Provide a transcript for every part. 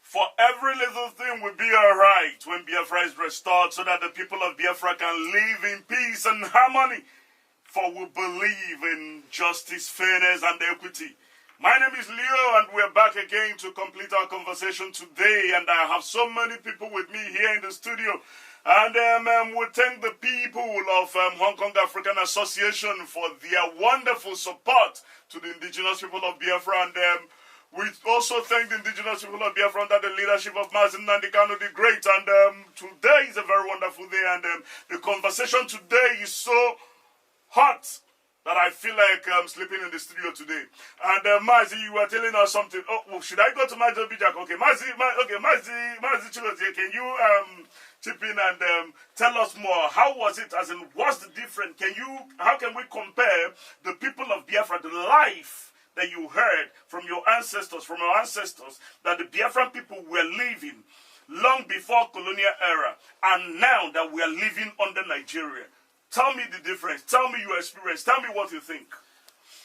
For every little thing will be all right when Biafra is restored, so that the people of Biafra can live in peace and harmony. For we believe in justice, fairness, and equity. My name is Leo, and we're back again to complete our conversation today. And I have so many people with me here in the studio. And we thank the people of Hong Kong African Association for their wonderful support to the indigenous people of Biafra. And we also thank the indigenous people of Biafra under the leadership of Mazen Nandikano the Great. And today is a very wonderful day. And the conversation today is so hot that I feel like I'm sleeping in the studio today. And Mazi, you were telling us something. Oh, should I go to Mazi Bijak? Okay, Mazi Chigozie, can you chip in and tell us more? How was it? As in, what's the difference? How can we compare the people of Biafra, the life that you heard from your ancestors, from our ancestors, that the Biafran people were living long before colonial era, and now that we are living under Nigeria? Tell me the difference. Tell me your experience. Tell me what you think.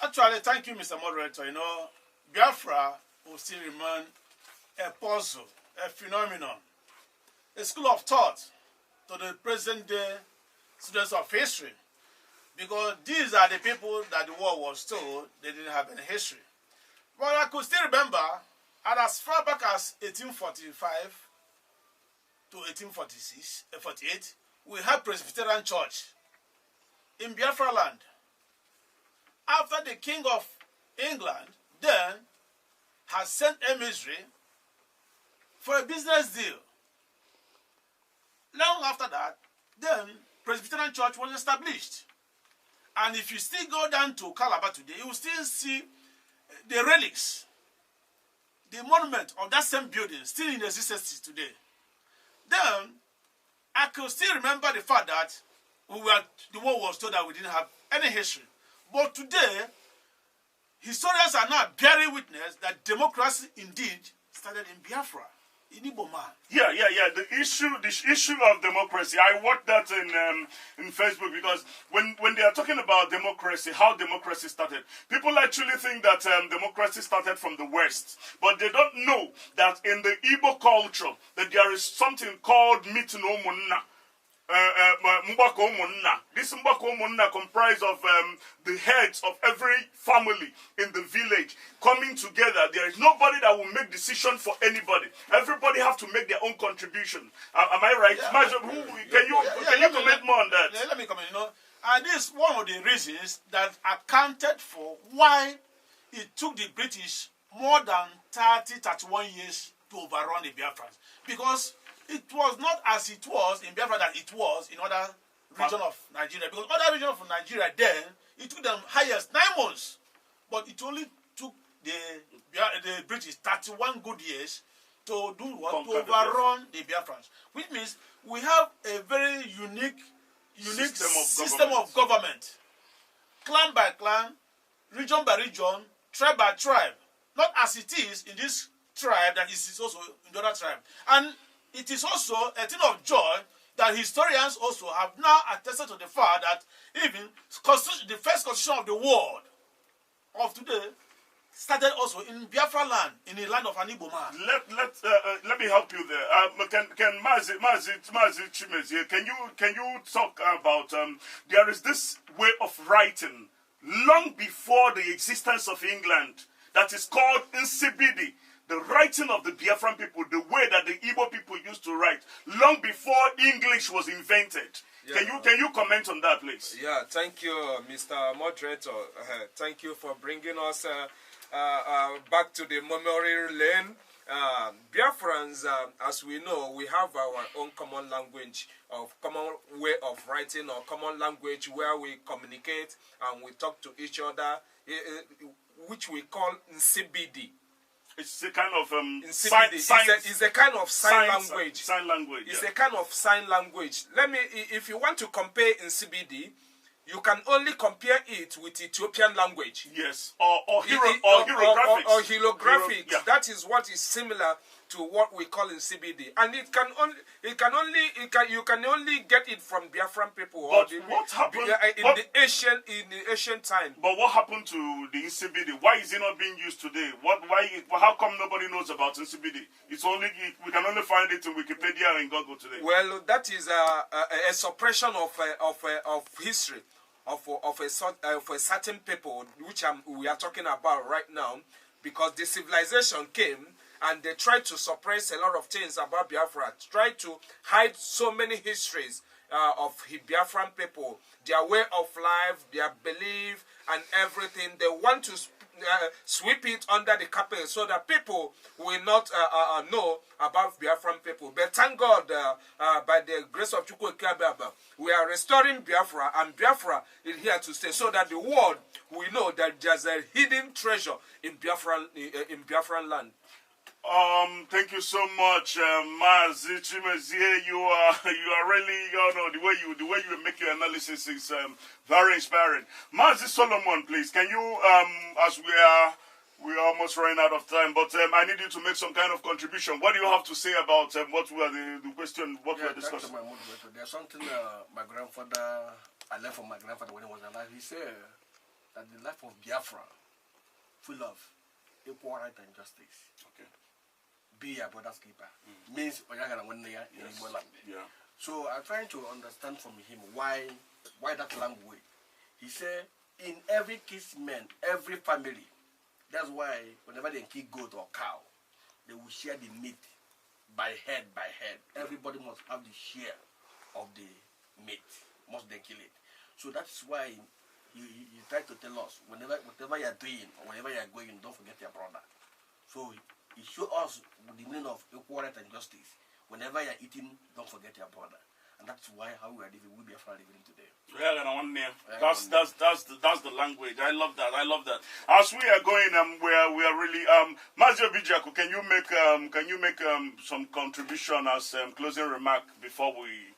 Actually, thank you, Mr. Moderator. You know, Biafra will still remain a puzzle, a phenomenon, a school of thought to the present-day students of history. Because these are the people that the war was told they didn't have any history. But I could still remember, and as far back as 1845 to 1848, we had Presbyterian Church in Biafra land. After the King of England then had sent emissary for a business deal. Long after that, then Presbyterian Church was established. And if you still go down to Calabar today, you will still see the relics, the monument of that same building still in existence today. Then I could still remember the fact that the war was told that we didn't have any history. But today, historians are now bearing witness that democracy indeed started in Biafra, in Igbo man. Yeah. The issue of democracy, I watched that in Facebook, because when they are talking about democracy, how democracy started, people actually think that democracy started from the West, but they don't know that in the Igbo culture that there is something called Mitin Omunna. This Mbako Umunna comprised of the heads of every family in the village coming together. There is nobody that will make decision for anybody. Everybody have to make their own contribution. Am I right? Yeah, Can you comment more on that? Let me comment. You know, and this is one of the reasons that accounted for why it took the British more than 31 years to overrun the Biafrans. Because it was not as it was in Biafra that it was in other regions of Nigeria. Because other regions of Nigeria then, it took them highest 9 months. But it only took the British 31 good years to do what? To overrun the Biafrans. Which means we have a very unique system of government. Clan by clan, region by region, tribe by tribe. Not as it is in this tribe, that is also in the other tribe. And it is also a thing of joy that historians also have now attested to the fact that even the first constitution of the world of today started also in Biafra land, in the land of an Igbo man. Let me help you there. Can Mazi Chimezie, can you talk about there is this way of writing long before the existence of England that is called Nsibidi. The writing of the Biafran people, the way that the Igbo people used to write, long before English was invented. Yeah. Can you comment on that, please? Yeah, thank you, Mr. Moderator. Thank you for bringing us back to the memory lane. Biafrans, as we know, we have our own common language, common way of writing, or common language where we communicate and we talk to each other, which we call Nsibidi. It's a kind of it's a kind of sign language. Sign language. It's a kind of sign language. If you want to compare Nsibidi, you can only compare it with Ethiopian language. Yes, or hieroglyphics. Or hieroglyphics. Yeah. That is what is similar to what we call in CBD, and you can only get it from Biafran people. But what happened in the ancient time? But what happened to the CBD? Why is it not being used today? How come nobody knows about CBD? We can only find it in Wikipedia and Google today. Well, that is a suppression of history of a certain people, which we are talking about right now, because the civilization came and they tried to suppress a lot of things about Biafra, tried to hide so many histories of Biafran people, their way of life, their belief, and everything. They want to sweep it under the carpet so that people will not know about Biafran people. But thank God, by the grace of Chukwu Ekababa, we are restoring Biafra, and Biafra is here to stay, so that the world will know that there's a hidden treasure in Biafran land. Thank you so much, Mazi Chimezie. You are really, the way you make your analysis is very inspiring. Mazi Solomon, please, can you, as we are almost running out of time, but I need you to make some kind of contribution. What do you have to say about what were the question, what we are discussing? There's something my grandfather, I learned from my grandfather when he was alive. He said that the life of Biafra, full of equal right and justice. Okay. Be a brother's keeper. Means Oyagana one year in Igbo land. Yeah. So I'm trying to understand from him why that language. He said in every kisman, every family, that's why whenever they kill goat or cow, they will share the meat by head. Everybody must have the share of the meat. Must they kill it. So that's why you try to tell us whatever you are doing or whenever you are going, don't forget your brother. So it shows us the meaning of equal right and justice. Whenever you're eating, don't forget your brother. And that's why how we are living, we Biafra living today. That's the language. I love that. As we are going, we are really Mazio Bijaku, can you make some contribution as closing remark before we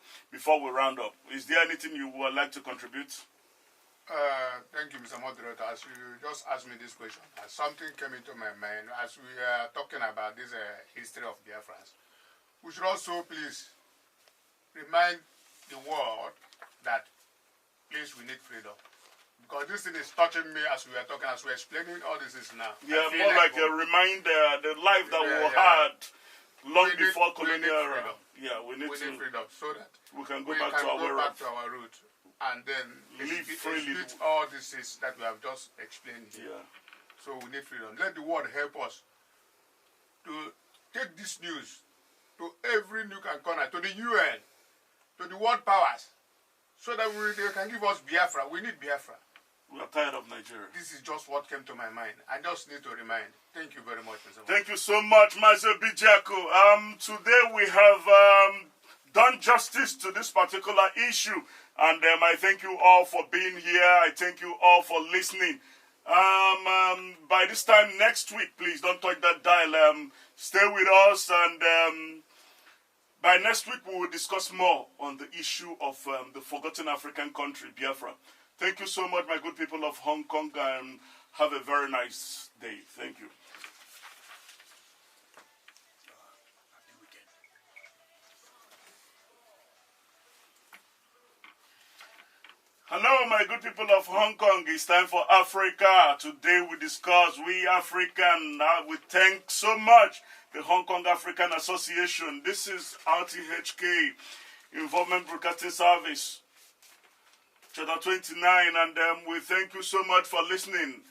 round up? Is there anything you would like to contribute? Thank you, Mr. Moderator. As you just asked me this question, something came into my mind as we are talking about this history of Biafrans. We should also please remind the world that please we need freedom. Because this thing is touching me as we are talking, as we are explaining all this is now. Yeah, more like a reminder, the life that we had long before colonial era. Yeah, we need freedom so that we can go back to our roots. And then live freely. All this is that we have just explained here. Yeah. So we need freedom. Let the world help us to take this news to every nook and corner, to the UN, to the world powers, so that they can give us Biafra. We need Biafra. We are tired of Nigeria. This is just what came to my mind. I just need to remind. Thank you very much, Mr. Thank you so much, Master Bijaku. Today we have done justice to this particular issue. And I thank you all for being here. I thank you all for listening. By this time next week, please don't touch that dial. Stay with us, and by next week we will discuss more on the issue of the forgotten African country, Biafra. Thank you so much, my good people of Hong Kong, and have a very nice day. Thank you. Hello, my good people of Hong Kong. It's time for Africa. Today we discuss We African. We thank so much the Hong Kong African Association. This is RTHK, Involvement Broadcasting Service, Channel 29, and we thank you so much for listening.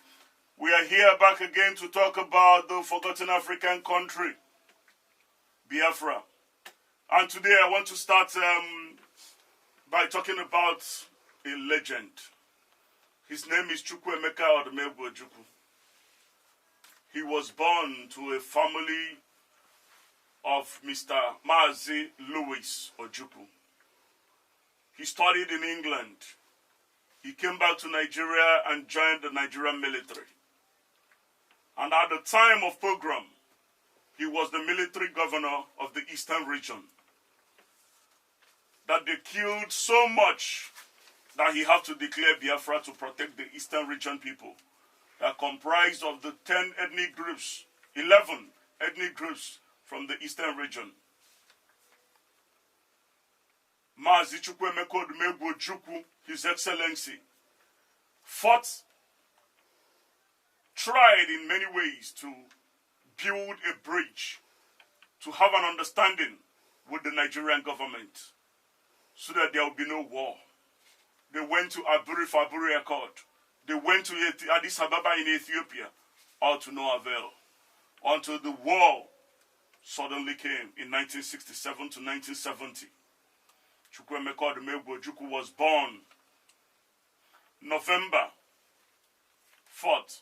We are here back again to talk about the forgotten African country, Biafra. And today I want to start by talking about a legend. His name is Chukwuemeka Odumegwu Ojukwu. He was born to a family of Mr. Mazi Louis Ojukwu. He studied in England. He came back to Nigeria and joined the Nigerian military. And at the time of pogrom, he was the military governor of the Eastern region. That they killed so much that he had to declare Biafra to protect the Eastern region people. They are comprised of the 10 ethnic groups, 11 ethnic groups from the eastern region. Mazi Chukwuemeka Odumegwu Ojukwu, His Excellency, fought, tried in many ways to build a bridge, to have an understanding with the Nigerian government so that there will be no war. They went to Aburi for Aburi Accord. They went to Addis Ababa in Ethiopia, all to no avail, until the war suddenly came in 1967 to 1970. Chukwuemeka Odumegwu Ojukwu was born November 4th,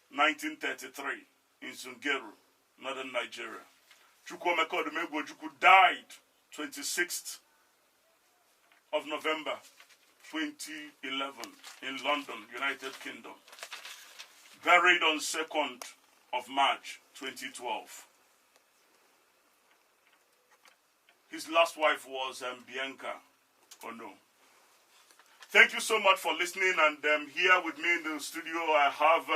1933 in Zungeru, northern Nigeria. Chukwuemeka Odumegwu Ojukwu died 26th of November 2011 in London, United Kingdom. Buried on 2nd of March 2012. His last wife was Bianca Ono. Thank you so much for listening, and here with me in the studio I have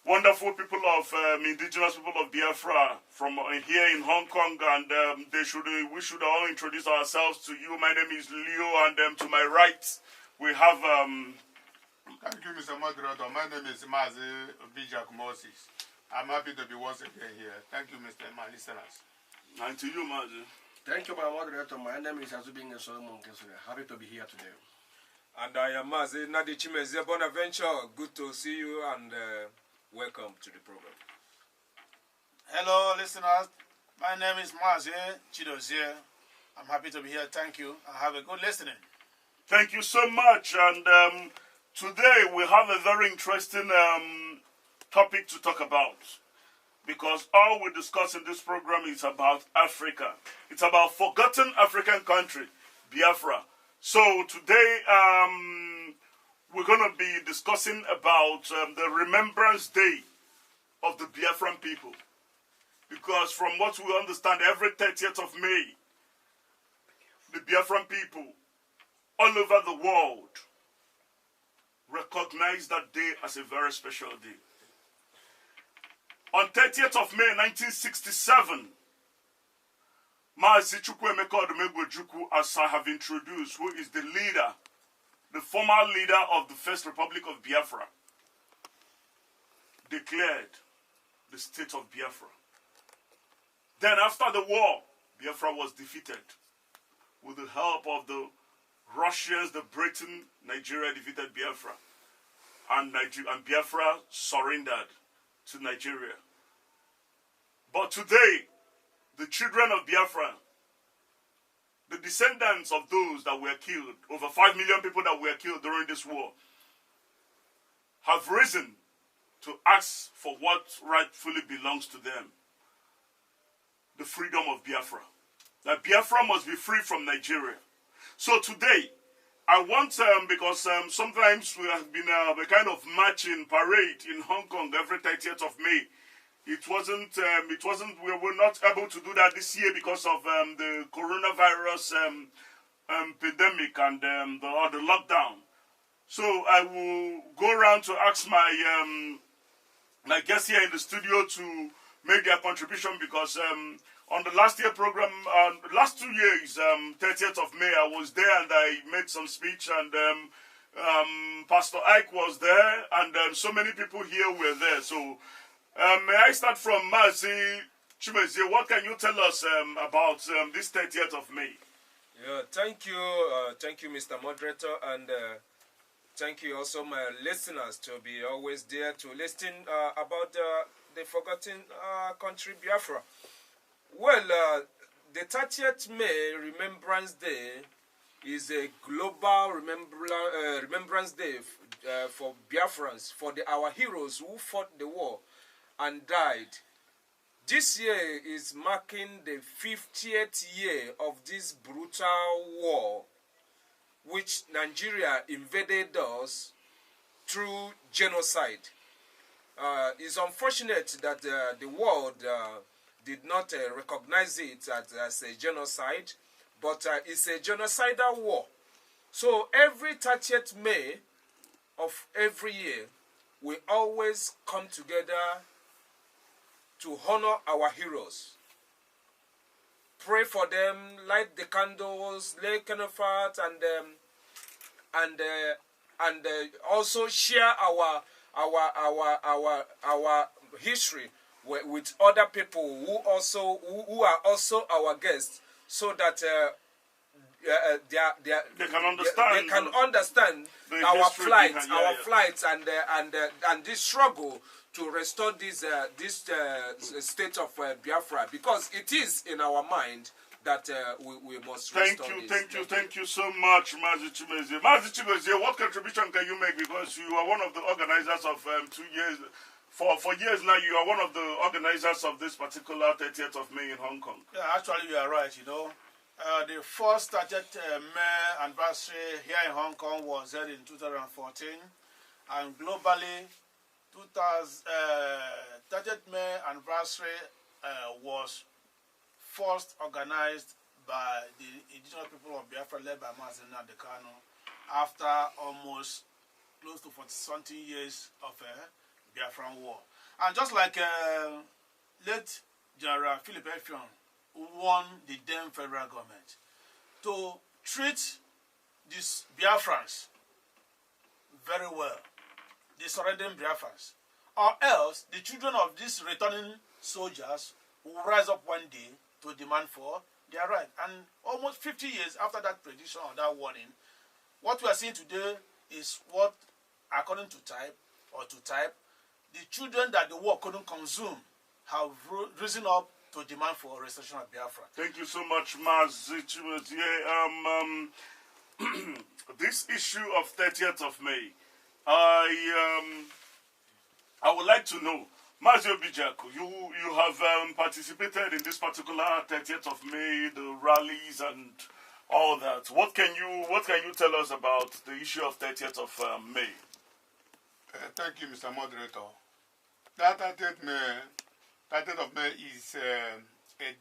wonderful people of indigenous people of Biafra from here in Hong Kong, and we should all introduce ourselves to you. My name is Leo, and to my right we have Thank you, Mr. Moderator. My name is Mazi Bijak Moses. I'm happy to be once again here. Thank you, my listeners. And to you, Mazi. Thank you, my moderator. My name is Azubinga Solomon Kesure. Happy to be here today. And I am Mazi Nadi Chimeze Bonaventure. Good to see you, and welcome to the program. Hello, listeners. My name is Mazi Chidozie. I'm happy to be here. Thank you. And have a good listening. Thank you so much. And today we have a very interesting topic to talk about, because all we discuss in this program is about Africa. It's about forgotten African country, Biafra. So today we're going to be discussing about the Remembrance Day of the Biafran people. Because from what we understand, every 30th of May, the Biafran people all over the world recognize that day as a very special day. On 30th of May 1967, Mazi Chukwuemeka Odumegwu Ojukwu, as I have introduced, who is the leader, the former leader of the First Republic of Biafra, declared the state of Biafra. Then after the war, Biafra was defeated. With the help of the Russians, the Britain, Nigeria defeated Biafra. And Biafra surrendered to Nigeria. But today, the children of Biafra, the descendants of those that were killed, over 5 million people that were killed during this war, have risen to ask for what rightfully belongs to them. The freedom of Biafra. That Biafra must be free from Nigeria. So today, I want, because sometimes we have been a kind of marching parade in Hong Kong every 30th of May. We were not able to do that this year because of the coronavirus pandemic and the lockdown. So I will go around to ask my guests here in the studio to make their contribution, because on the last year program, last 2 years, 30th of May, I was there and I made some speech, and Pastor Ike was there, and so many people here were there. So may I start from Mazi Chimezie? What can you tell us about this 30th of May? Yeah, thank you, Mr. Moderator, and thank you also my listeners to be always there to listen about the forgotten country Biafra. Well, the 30th May Remembrance Day is a global remembrance day for Biafrans, for our heroes who fought the war and died. This year is marking the 50th year of this brutal war, which Nigeria invaded us through genocide. It's unfortunate that the world did not recognize it as a genocide, but it's a genocidal war. So every 30th May of every year, we always come together to honor our heroes. Pray for them, light the candles, lay canafat, and also share our history with other people who are also our guests, so that they can understand our flights and this struggle to restore this state of Biafra, because it is in our mind that we must restore this. Thank you so much, Mazi Chimezie. Mazi Chimezie, what contribution can you make, because you are one of the organizers of 2 years. For years now, you are one of the organizers of this particular 30th of May in Hong Kong. Yeah, actually, you are right, you know. The first 30th May anniversary here in Hong Kong was held in 2014, and globally, 30th May anniversary was first organized by the indigenous people of Biafra, led by Mazi Nnamdi Kanu, after almost close to 40-something years of Biafran war. And just like late General Philip Effiong won the then federal government to treat these Biafrans very well, the surrendering Biafrans, or else the children of these returning soldiers will rise up one day to demand for their right. And almost 50 years after that prediction or that warning, what we are seeing today is what, according to type, the children that the war couldn't consume have risen up to demand for restoration of Biafra. Thank you so much, Mazi Chimezie. This issue of 30th of May, I would like to know, Mazi Obijaku, you have participated in this particular 30th of May, the rallies and all that. What can you tell us about the issue of 30th of May? Thank you, Mr. Moderator. That 30th of May is a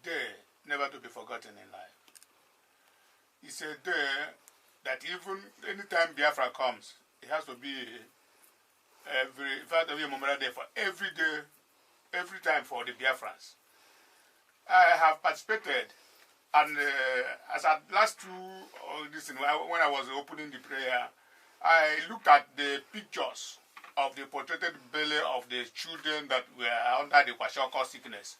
day never to be forgotten in life. It's a day that even anytime Biafra comes, it has to be every memorial day for every day, every time for the Biafrans. I have participated, and as at last when I was opening the prayer, I looked at the pictures of the portrayed belly of the children that were under the kwashiorkor sickness.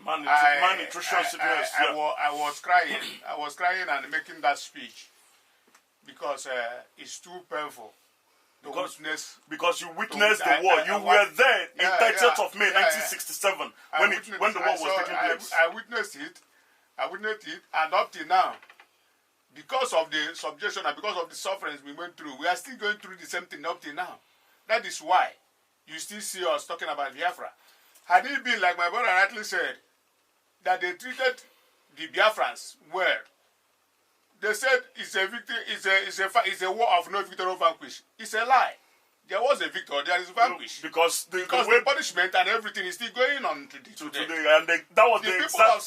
Malnutrition sickness. I was crying. I was crying and making that speech because it's too painful to witness. Because you witnessed the war. You were there in 30th of May 1967 when the war was taking place. I witnessed it. And up till now, because of the subjection and because of the sufferings we went through, we are still going through the same thing up till now. That is why you still see us talking about Biafra. Had it been, like my brother rightly said, that they treated the Biafrans well, they said it's a victory, it's a war of no victor, no vanquish. It's a lie. There was a victor, there is a vanquish. Because the punishment and everything is still going on today. And that was the people of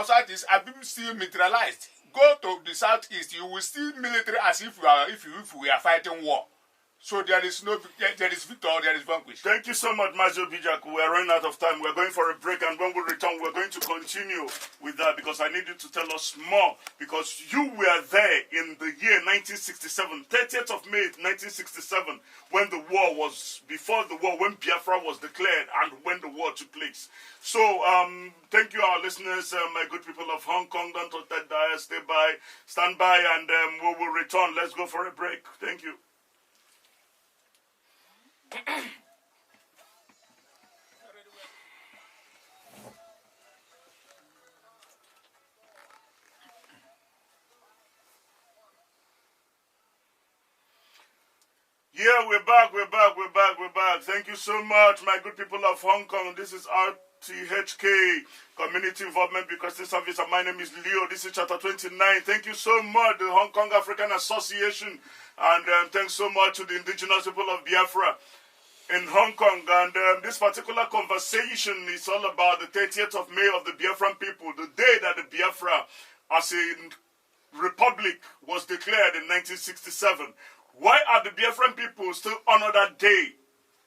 Southeast are still militarized. Go to the Southeast, you will still military as if we are fighting war. So there is victor, there is vanquish. Thank you so much, Mazi Obijaku. We are running out of time. We're going for a break, and when we return, we're going to continue with that because I need you to tell us more. Because you were there in the year 1967, 30th of May 1967, when the war was, before the war, when Biafra was declared, and when the war took place. So, thank you, our listeners, my good people of Hong Kong. Don't touch that dial. Stand by, and we will return. Let's go for a break. Thank you. Yeah, we're back. Thank you so much, my good people of Hong Kong. This is RTHK, Community Involvement Broadcasting Service, and my name is Leo. This is Chapter 29. Thank you so much, the Hong Kong African Association, and thanks so much to the indigenous people of Biafra in Hong Kong. And this particular conversation is all about the 30th of May of the Biafran people, the day that the Biafra as a republic was declared in 1967. Why are the Biafran people still honor that day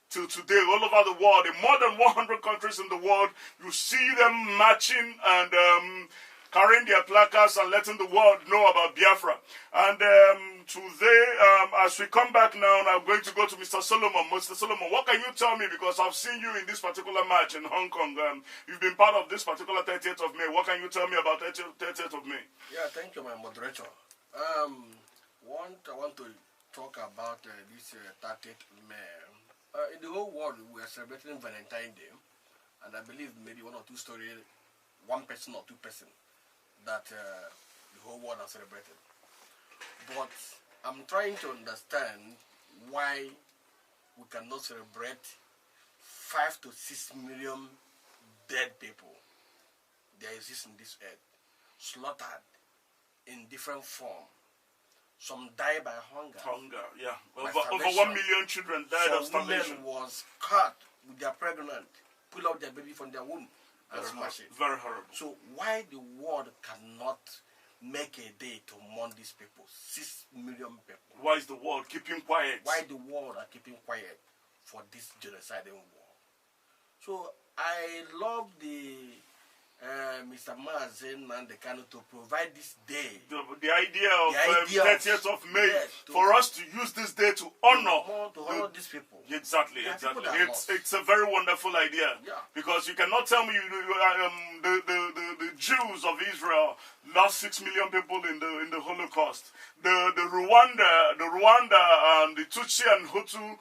till today, all over the world, in more than 100 countries in the world, you see them marching and carrying their placards and letting the world know about Biafra. And today, as we come back now, I'm going to go to Mr. Solomon. Mr. Solomon, what can you tell me? Because I've seen you in this particular march in Hong Kong. You've been part of this particular 30th of May. What can you tell me about 30th of May? Yeah, thank you, my moderator. I want to talk about this 30th May. In the whole world, we are celebrating Valentine's Day. And I believe maybe one or two stories, one person or two person, that the whole world has celebrated. But I'm trying to understand why we cannot celebrate 5 to 6 million dead people that exist in this earth, slaughtered in different forms. Some die by hunger. Hunger, yeah. Over 1 million children died of starvation. Women was cut with their pregnant, pull out their baby from their womb and smash it. Very horrible. So why the world cannot make a day to mourn these people? 6 million people. Why is the world keeping quiet? Why the world are keeping quiet for this genocidal war? So I love the Mr. Mazen and the Kano to provide this day. The idea of 30th of May, yes, for us to use this day to honor these people. Exactly, exactly. It's a very wonderful idea. Yeah. Because you cannot tell me the Jews of Israel lost 6 million people in the Holocaust. The Rwanda and the Tutsi and Hutu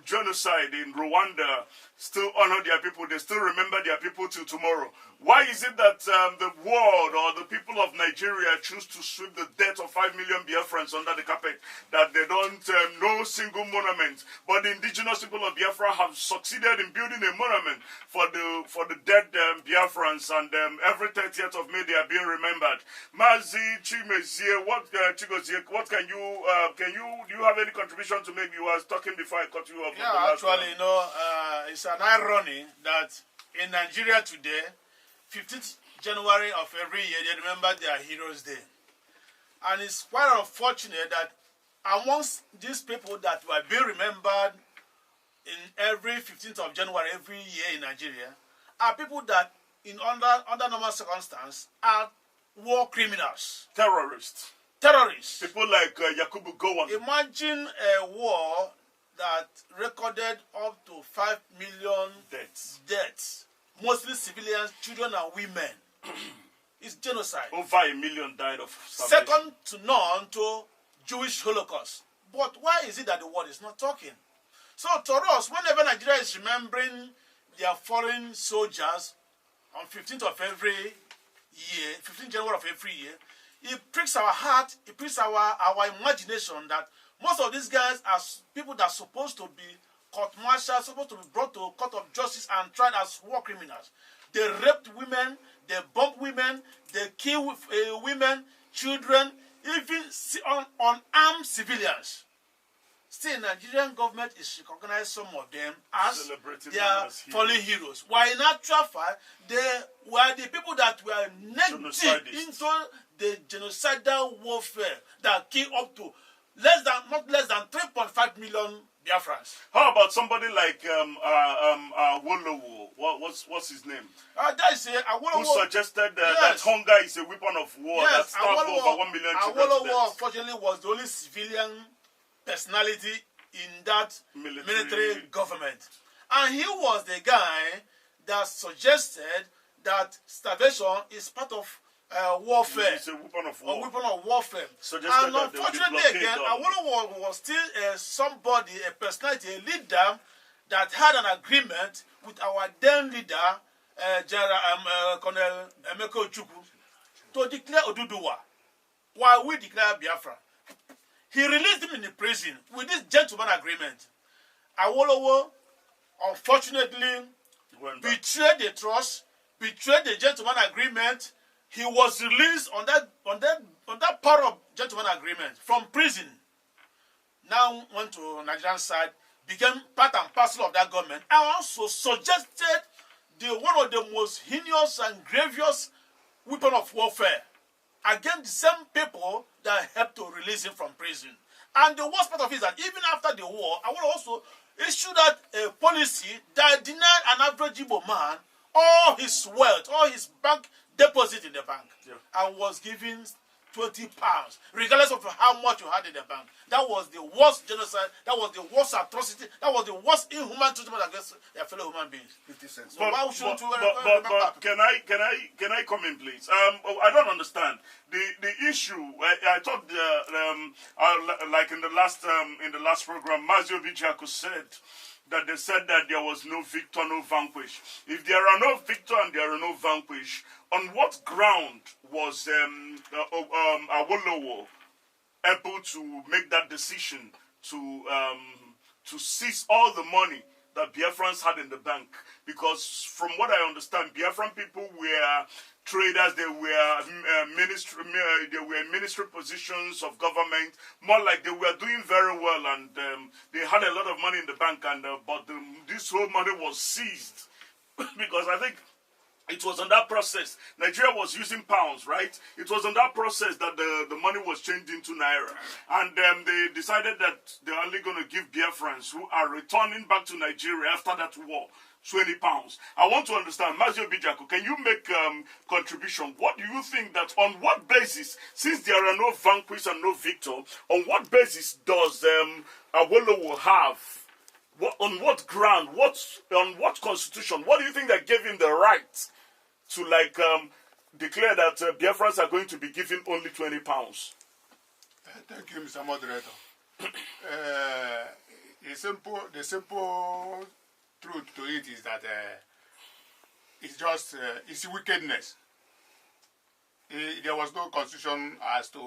genocide in Rwanda still honor their people. They still remember their people till tomorrow. Why is it that the world or the people of Nigeria choose to sweep the death of 5 million Biafrans under the carpet, that they don't no single monument? But the indigenous people of Biafra have succeeded in building a monument for the dead Biafrans, and every 30th of May they are being remembered. Mazi Chimezie, what can you have any contribution to make? You were talking before I cut you off. Yeah, actually, it's an irony that in Nigeria today, 15th January of every year, they remember their Heroes Day. And it's quite unfortunate that amongst these people that were being remembered in every 15th of January every year in Nigeria are people that, under normal circumstances, are war criminals. Terrorists. People like Yakubu Gowon. Imagine a war that recorded up to 5 million deaths. Mostly civilians, children and women. It's genocide. Over 1 million died of starvation. Second to none to Jewish Holocaust. But why is it that the world is not talking? So to us, whenever Nigeria is remembering their foreign soldiers on 15th of every year, 15th January of every year, it pricks our heart, it pricks our imagination that most of these guys are people that are supposed to be court-martialed, supposed to be brought to a court of justice and tried as war criminals. They raped women, they bombed women, they killed women, children, even unarmed civilians. Still, Nigerian government is recognizing some of them as their fallen heroes. While in actual fact, they were the people that were neck deep into the genocidal warfare that killed up to not less than 3.5 million Biafrans. How about somebody like Awolowo? What's his name? Awolowo, who suggested that hunger is a weapon of war that starved over 1 million children. Awolowo, unfortunately, was the only civilian personality in that military government. And he was the guy that suggested that starvation is part of warfare. It's a weapon of war. A weapon of warfare. And unfortunately again, Awolowo was still somebody, a personality, a leader that had an agreement with our then leader, Colonel Emeka Ojukwu, to declare Oduduwa, while we declare Biafra. He released him in the prison with this gentleman agreement. Awolowo, unfortunately, betrayed the trust, betrayed the gentleman agreement. He was released on that part of gentleman agreement from prison. Now went to Nigerian side, became part and parcel of that government, and also suggested one of the most heinous and grievous weapon of warfare against the same people that helped to release him from prison. And the worst part of it is that even after the war, I will also issued out a policy that denied an average Igbo man all his wealth, all his bank deposit in the bank, and was given £20, regardless of how much you had in the bank. That was the worst genocide, that was the worst atrocity, that was the worst inhuman treatment against their fellow human beings. 50 cents. So why shouldn't you can I come in, please? I don't understand the issue. I thought like in the last program, Mazio Bijaku said that they said that there was no victor, no vanquish. If there are no victor and there are no vanquish, on what ground was Awolowo able to make that decision to seize all the money that Biafrans had in the bank? Because from what I understand, Biafran people were traders, they were ministry positions of government, more like they were doing very well, and they had a lot of money in the bank, and but this whole money was seized because I think it was on that process. Nigeria was using pounds, right? It was on that process that the money was changed into naira. And they decided that they're only going to give Biafrans who are returning back to Nigeria after that war £20. I want to understand, Mazio Bijaku, can you make contribution? What do you think that, on what basis, since there are no vanquish and no victor, on what basis does Awolowo have? On what ground? On what constitution? What do you think that gave him the right to declare that Biafrans are going to be given only £20? Thank you, Mr. Moderator. The simple truth to it is that it's wickedness. There was no constitution as to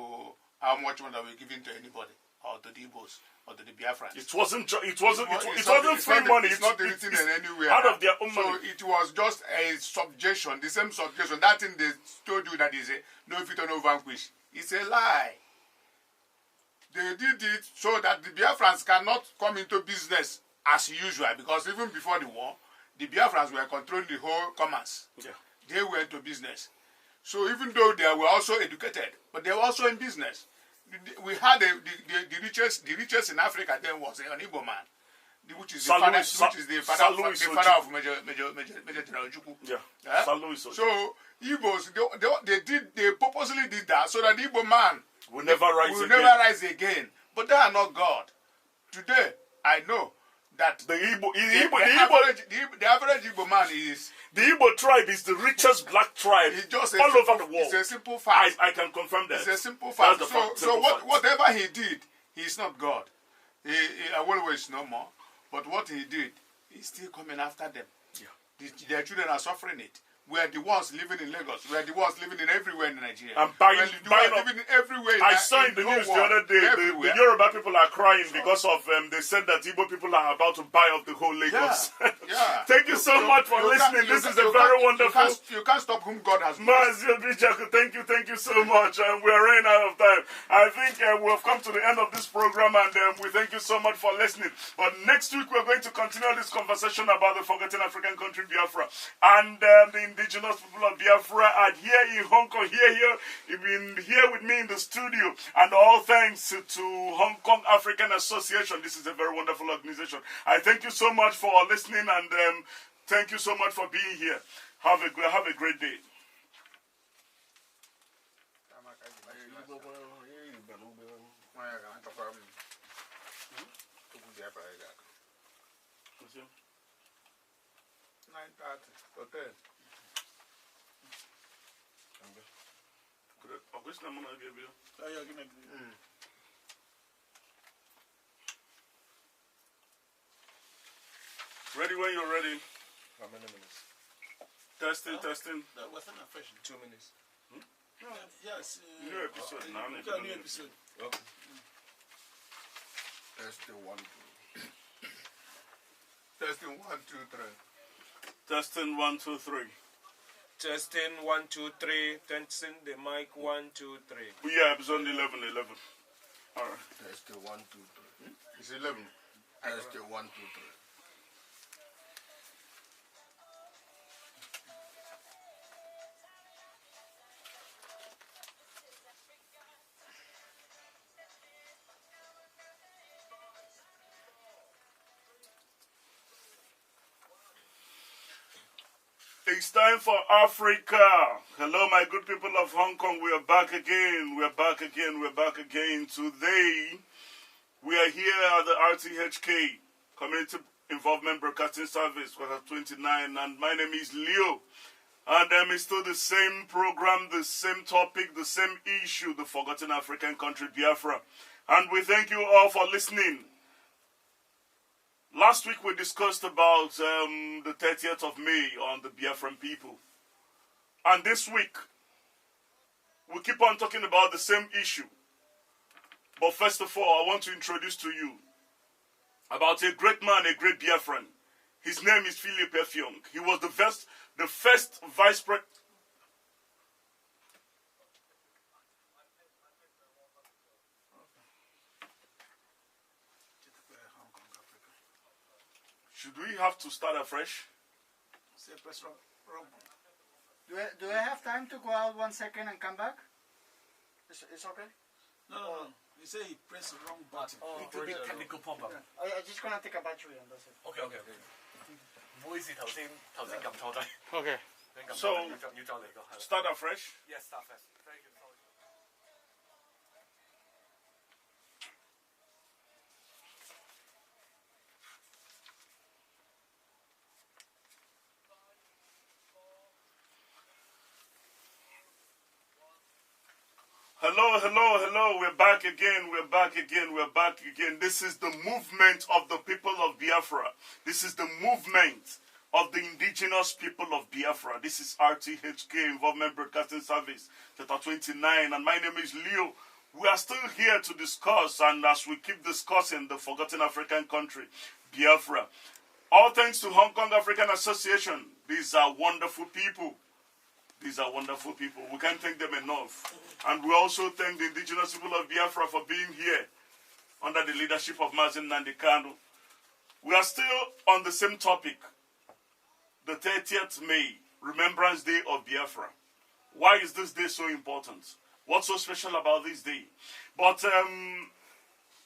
how much money we given to anybody or to the Igbos or to the Biafrans. It wasn't free money. It's not written in anywhere. Out of their own money. So it was just a subjection, the same subjection. That thing they told you that is no victor, no vanquish. It's a lie. They did it so that the Biafrans cannot come into business as usual, because even before the war, the Biafrans were controlling the whole commerce. Yeah. They went to business. So even though they were also educated, but they were also in business. We had the richest in Africa then was an Igbo man, which is the father of Major General Juku. Yeah. So Igbos, they purposely did that so that the Igbo man will never rise again. But they are not God. Today, I know that the average Igbo man is... The Igbo tribe is the richest black tribe all over the world. It's a simple fact. I can confirm that. It's a simple fact. So whatever he did, he's not God. Awolowo is no more. But what he did, he's still coming after them. Yeah. Their children are suffering it. We are the ones living in Lagos. We are the ones living in everywhere in Nigeria. And living everywhere. I saw in the news the other day, the Yoruba people are crying because of they said that Igbo people are about to buy up the whole Lagos. Yeah. Thank you so much for listening. This is a very wonderful. You can't stop whom God has blessed. Thank you so much. We are running out of time. I think we have come to the end of this program, and we thank you so much for listening. But next week we're going to continue this conversation about the forgotten African country Biafra and the indigenous people of Biafra are here in Hong Kong. You've been here with me in the studio, and all thanks to Hong Kong African Association. This is a very wonderful organization. I thank you so much for listening, and thank you so much for being here. Have a great day. Ready when you're ready. How many minutes? Testing. Within a fashion. 2 minutes. Yes. New episode now. New episode. Okay. Testing 1, 2. Testing 1, 2, 3. Testing 1, 2, 3. Testing 1, 2, 3. Testing the mic 1, 2, 3. Yeah, episode 11. All right. Testing 1, 2, 3. It's 11. Testing 1, 2, 3. It's time for Africa. Hello, my good people of Hong Kong. We are back again. We're back again. Today, we are here at the RTHK, Community Involvement Broadcasting Service, quarter 29, and my name is Leo. And it's still the same program, the same topic, the same issue, the forgotten African country, Biafra. And we thank you all for listening. Last week we discussed about the 30th of May on the Biafran people. And this week, we keep on talking about the same issue. But first of all, I want to introduce to you about a great man, a great Biafran. His name is Philip Effiong. He was the first vice president. Should we have to start afresh? Do I have time to go out 1 second and come back? It's okay? No. He said he pressed the wrong button. It could be technical problem. I'm just gonna take a battery and that's it. Okay. Okay. So, start afresh? Yes, start first. Very good. Hello. We're back again. This is the movement of the people of Biafra. This is the movement of the indigenous people of Biafra. This is RTHK, Involvement Broadcasting Service, chapter 29, and my name is Leo. We are still here to discuss, and as we keep discussing the forgotten African country, Biafra. All thanks to Hong Kong African Association. These are wonderful people. We can't thank them enough. And we also thank the indigenous people of Biafra for being here under the leadership of Mazen Nandikano. We are still on the same topic, the 30th May, Remembrance Day of Biafra. Why is this day so important? What's so special about this day? But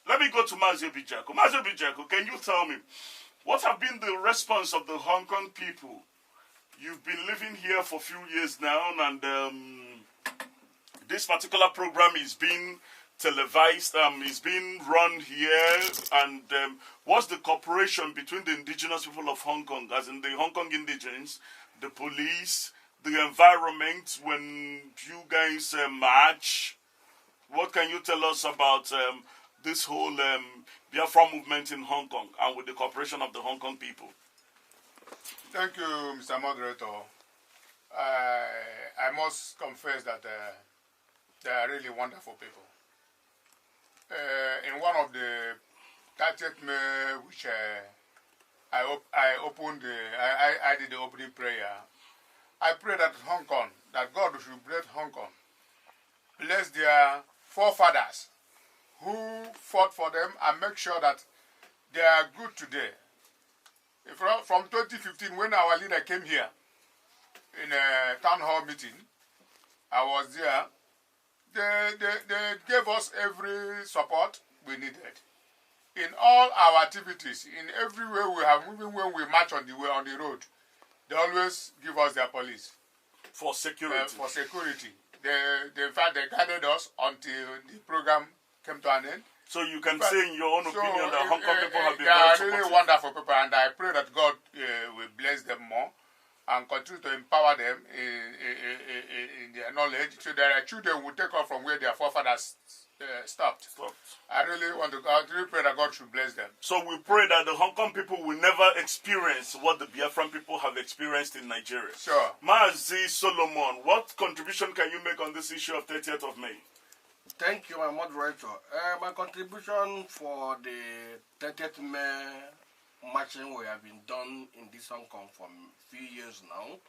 let me go to Mazio Bijako. Mazio Bijako, can you tell me, what have been the response of the Hong Kong people? You've been living here for a few years now, and this particular program is being televised, is being run here, and what's the cooperation between the indigenous people of Hong Kong, as in the Hong Kong indigenes, the police, the environment, when you guys march? What can you tell us about this whole Biafra movement in Hong Kong, and with the cooperation of the Hong Kong people? Thank you, Mr. Moderator. I must confess that they are really wonderful people. In one of the 30th May, which I did the opening prayer, I prayed that Hong Kong, that God should bless Hong Kong, bless their forefathers who fought for them, and make sure that they are good today. From 2015, when our leader came here in a town hall meeting, I was there. They gave us every support we needed in all our activities, in every way we have. Even when we march on the road, they always give us their police for security. In fact, they guided us until the program came to an end. So you can say in your own opinion that Hong Kong people have been they are very really wonderful people, and I pray that God will bless them more and continue to empower them in their knowledge, so that their children will take off from where their forefathers stopped. I really pray that God should bless them. So we pray that the Hong Kong people will never experience what the Biafran people have experienced in Nigeria. Sure. Mazi Solomon, what contribution can you make on this issue of 30th of May? Thank you, my moderator. My contribution for the 30th May marching we have been done in this Hong Kong for a few years now.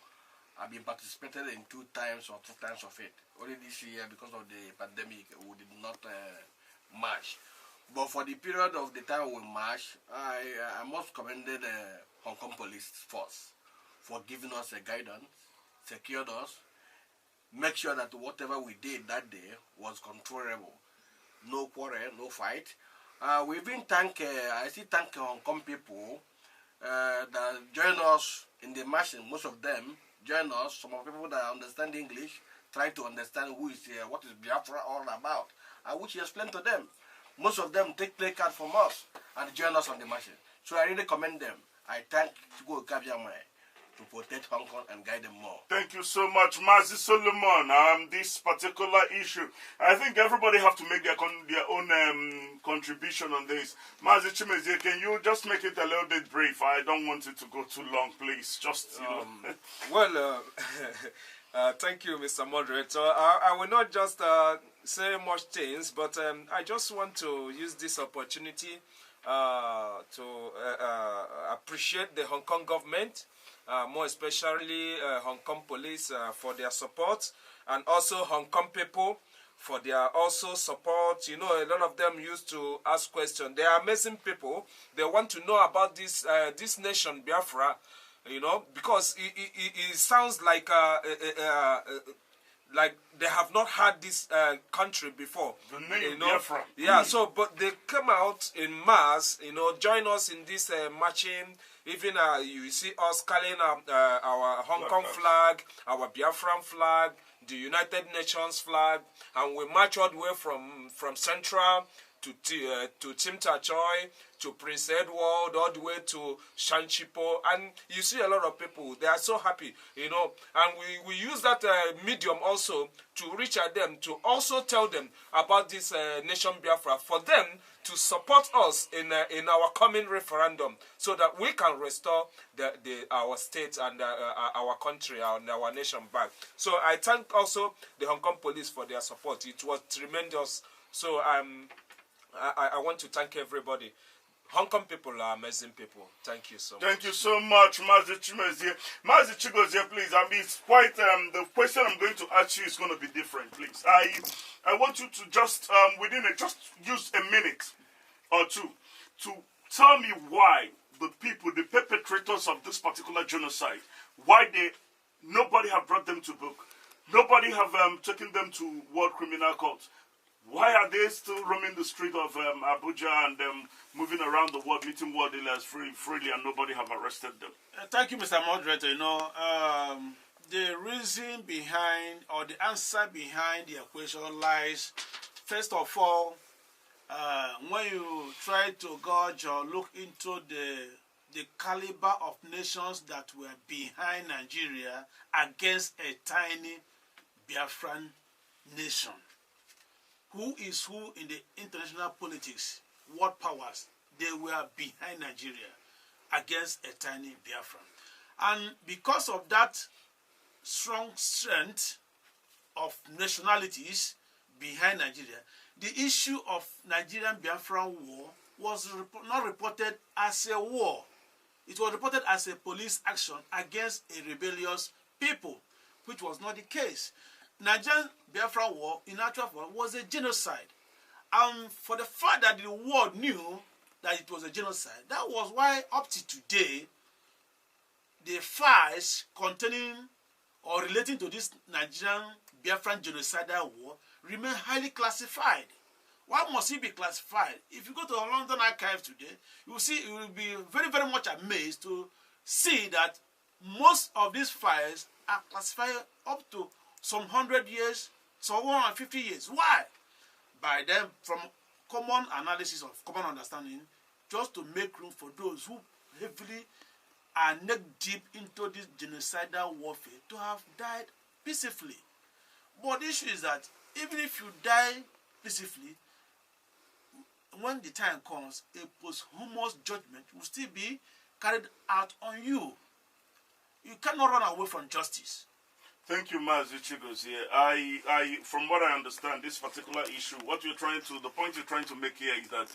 I've been participated in 2 times or 3 times of it. Only this year, because of the pandemic, we did not march. But for the period of the time we marched, I must commend the Hong Kong Police Force for giving us a guidance, secured us, make sure that whatever we did that day was controllable. No quarrel, no fight. We even I still thank Hong Kong people that joined us in the marching. Most of them join us. Some of the people that understand English, try to understand who is here, what is Biafra all about, and which he explained to them. Most of them take play card from us and join us on the march. So I really commend them. I thank Chugo Kabiamai to protect Hong Kong and guide them more. Thank you so much, Mazi Solomon. This particular issue, I think everybody have to make their own contribution on this. Mazi Chimezie, can you just make it a little bit brief? I don't want it to go too long, please. Just, you know. Well, thank you, Mr. Moderator. I will not just say much things, but I just want to use this opportunity to appreciate the Hong Kong government, more especially Hong Kong police for their support, and also Hong Kong people for their also support. You know, a lot of them used to ask questions. They are amazing people. They want to know about this this nation, Biafra, you know, because it sounds like they have not had this country before. The name, you know? Biafra. Yeah, so, but they come out in mass, you know, join us in this marching. Even you see us carrying our Hong Kong flag, our Biafran flag, the United Nations flag, and we march all the way from Central to Tim Tachoy, to Prince Edward, all the way to Shanchipo, and you see a lot of people, they are so happy, you know, and we use that medium also to reach at them, to also tell them about this nation Biafra, for them to support us in our coming referendum, so that we can restore our state and our country and our nation back. So I thank also the Hong Kong police for their support. It was tremendous. So I want to thank everybody. Hong Kong people are amazing people. Thank you so much. Thank you so much, Mazi Chimezie. Mazi Chigozie, please. I mean, it's quite, the question I'm going to ask you is going to be different, please. I want you to just, just use a minute or two to tell me why the people, the perpetrators of this particular genocide, why nobody have brought them to book. Nobody have taken them to World Criminal Court. Why are they still roaming the street of Abuja and moving around the world, meeting world dealers freely, and nobody have arrested them? Thank you, Mr. Moderator. You know, the reason behind, or the answer behind the equation lies, first of all, when you try to gauge or look into the caliber of nations that were behind Nigeria against a tiny Biafran nation. Who is who in the international politics, world powers, they were behind Nigeria against a tiny Biafran. And because of that strong strength of nationalities behind Nigeria, the issue of Nigerian Biafran war was not reported as a war. It was reported as a police action against a rebellious people, which was not the case. Nigerian Biafra war, in actual fact, was a genocide. And for the fact that the world knew that it was a genocide, that was why up to today, the files containing or relating to this Nigerian Biafran genocidal war remain highly classified. Why must it be classified? If you go to the London Archive today, you will see, you will be very, very much amazed to see that most of these files are classified up to some 100 years, some 150 years. Why? By them, from common analysis of common understanding, just to make room for those who heavily are neck deep into this genocidal warfare to have died peacefully. But the issue is that even if you die peacefully, when the time comes, a posthumous judgment will still be carried out on you. You cannot run away from justice. Thank you, Mazi Chigozie. From what I understand, this particular issue, the point you're trying to make here is that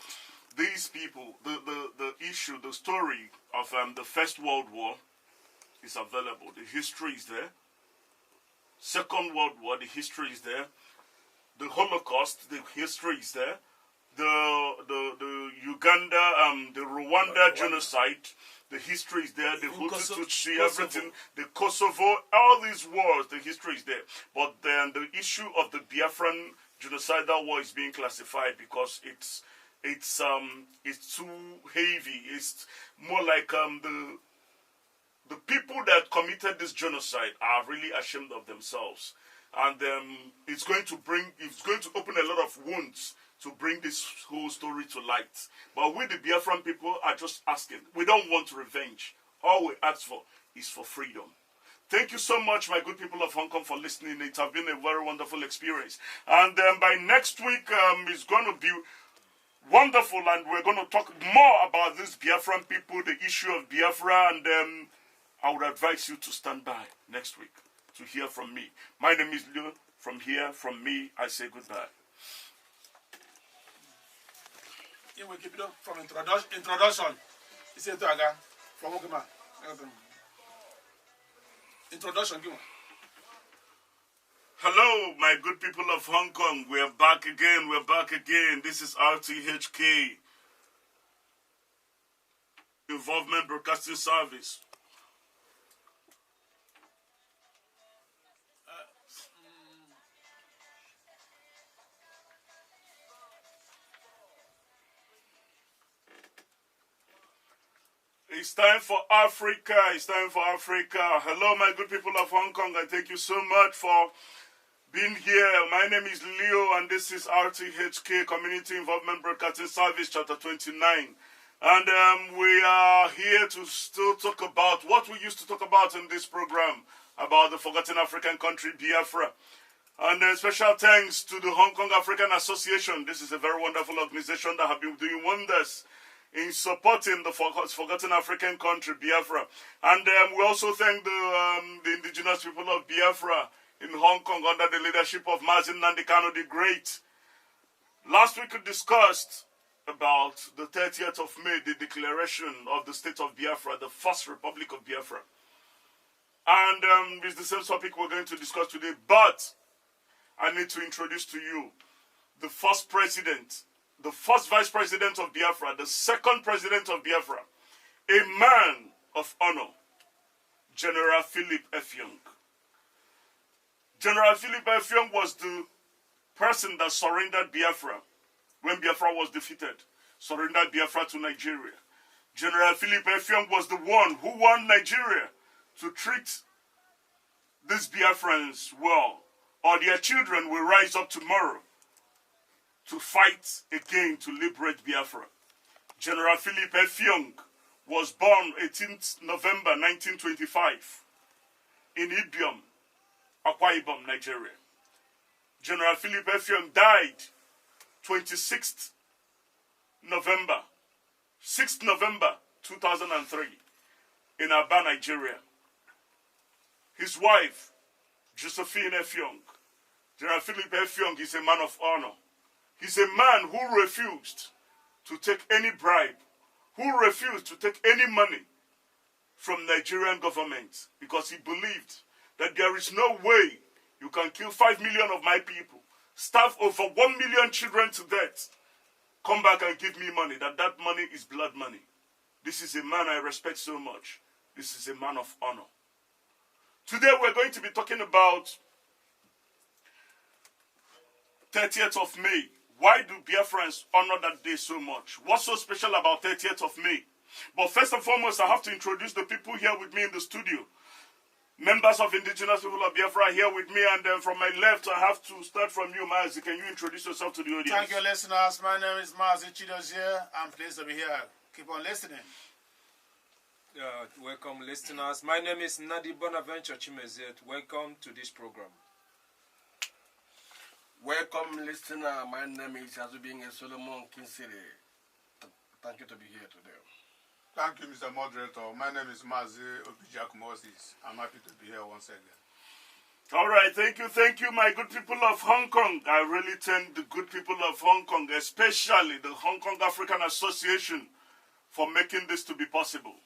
these people, the issue, the story of the First World War is available. The history is there. Second World War, the history is there. The Holocaust, the history is there. The Uganda, the Rwanda genocide, the history is there. The Hutu, Tutsi, everything, the Kosovo, all these wars, the history is there. But then the issue of the Biafran genocidal war is being classified because it's too heavy. It's more like the people that committed this genocide are really ashamed of themselves. And it's going to open a lot of wounds to bring this whole story to light. But we, the Biafran people, are just asking. We don't want revenge. All we ask for is for freedom. Thank you so much, my good people of Hong Kong, for listening. It has been a very wonderful experience. And by next week, it's going to be wonderful, and we're going to talk more about this Biafran people, the issue of Biafra, and I would advise you to stand by next week to hear from me. My name is Leo. From here, from me, I say goodbye. You will keep it up from introduction. You say to Aga, from Okima. Introduction, give me. Hello, my good people of Hong Kong. We're back again. We're back again. This is RTHK, Involvement Broadcasting Service. It's time for Africa. It's time for Africa. Hello, my good people of Hong Kong. I thank you so much for being here. My name is Leo, and this is RTHK, Community Involvement Broadcasting Service, Chapter 29. And we are here to still talk about what we used to talk about in this program, about the forgotten African country, Biafra. And special thanks to the Hong Kong African Association. This is a very wonderful organization that have been doing wonders in supporting the forgotten African country, Biafra. And we also thank the indigenous people of Biafra in Hong Kong under the leadership of Mazi Nnamdi Kanu the Great. Last week we discussed about the 30th of May, the declaration of the state of Biafra, the first Republic of Biafra. And it's the same topic we're going to discuss today, but I need to introduce to you the first president, the first vice president of Biafra, the second president of Biafra, a man of honor, General Philip F. Young. General Philip F. Young was the person that surrendered Biafra when Biafra was defeated, surrendered Biafra to Nigeria. General Philip F. Young was the one who won Nigeria to treat these Biafrans well, or their children will rise up tomorrow to fight again to liberate Biafra. General Philip F. Young was born 18th November 1925 in Ibiam, Akwa Ibom, Nigeria. General Philip F. Young died 26th November, 6th November 2003 in Aba, Nigeria. His wife, Josephine F. Young. General Philip F. Young is a man of honor. He's a man who refused to take any bribe, who refused to take any money from Nigerian government because he believed that there is no way you can kill 5 million of my people, starve over 1 million children to death, come back and give me money, that money is blood money. This is a man I respect so much. This is a man of honor. Today we're going to be talking about 30th of May. Why do Biafrans honor that day so much? What's so special about 30th of May? But first and foremost, I have to introduce the people here with me in the studio. Members of indigenous people of Biafra are here with me, and then from my left, I have to start from you, Mazi. Can you introduce yourself to the audience? Thank you, listeners. My name is Mazi Chidozie. I'm pleased to be here. Keep on listening. Welcome, listeners. My name is Nadi Bonaventure Chimezet. Welcome to this program. Welcome, listener. My name is Azubinge Solomon Kinsiri. Thank you to be here today. Thank you, Mr. Moderator. My name is Mazi Obijak Moses. I'm happy to be here once again. All right, thank you, my good people of Hong Kong. I really thank the good people of Hong Kong, especially the Hong Kong African Association, for making this to be possible.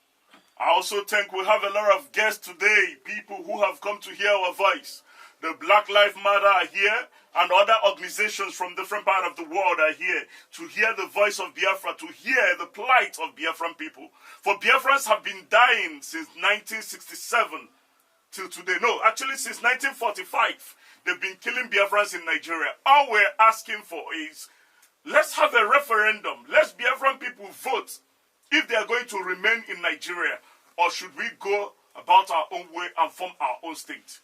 I also think we have a lot of guests today, people who have come to hear our voice. The Black Lives Matter are here, and other organizations from different parts of the world are here to hear the voice of Biafra, to hear the plight of Biafran people. For Biafrans have been dying since 1967 till today. No, actually since 1945, they've been killing Biafrans in Nigeria. All we're asking for is, let's have a referendum. Let's Biafran people vote if they are going to remain in Nigeria, or should we go about our own way and form our own state.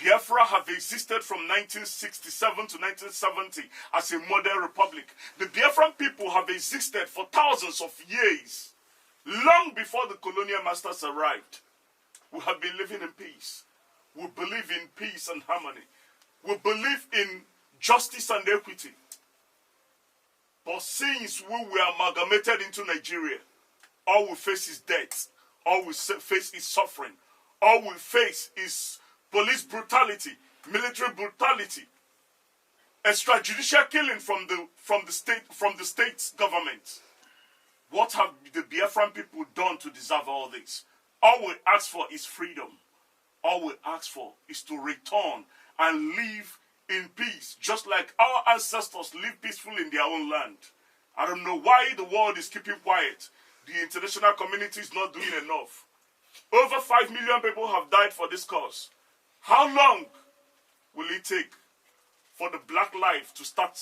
Biafra have existed from 1967 to 1970 as a model republic. The Biafran people have existed for thousands of years, long before the colonial masters arrived. We have been living in peace. We believe in peace and harmony. We believe in justice and equity. But since we were amalgamated into Nigeria, all we face is death. All we face is suffering. All we face is police brutality, military brutality, extrajudicial killing from the state's government. What have the Biafran people done to deserve all this? All we ask for is freedom. All we ask for is to return and live in peace, just like our ancestors lived peacefully in their own land. I don't know why the world is keeping quiet. The international community is not doing enough. Over 5 million people have died for this cause. How long will it take for the black life to start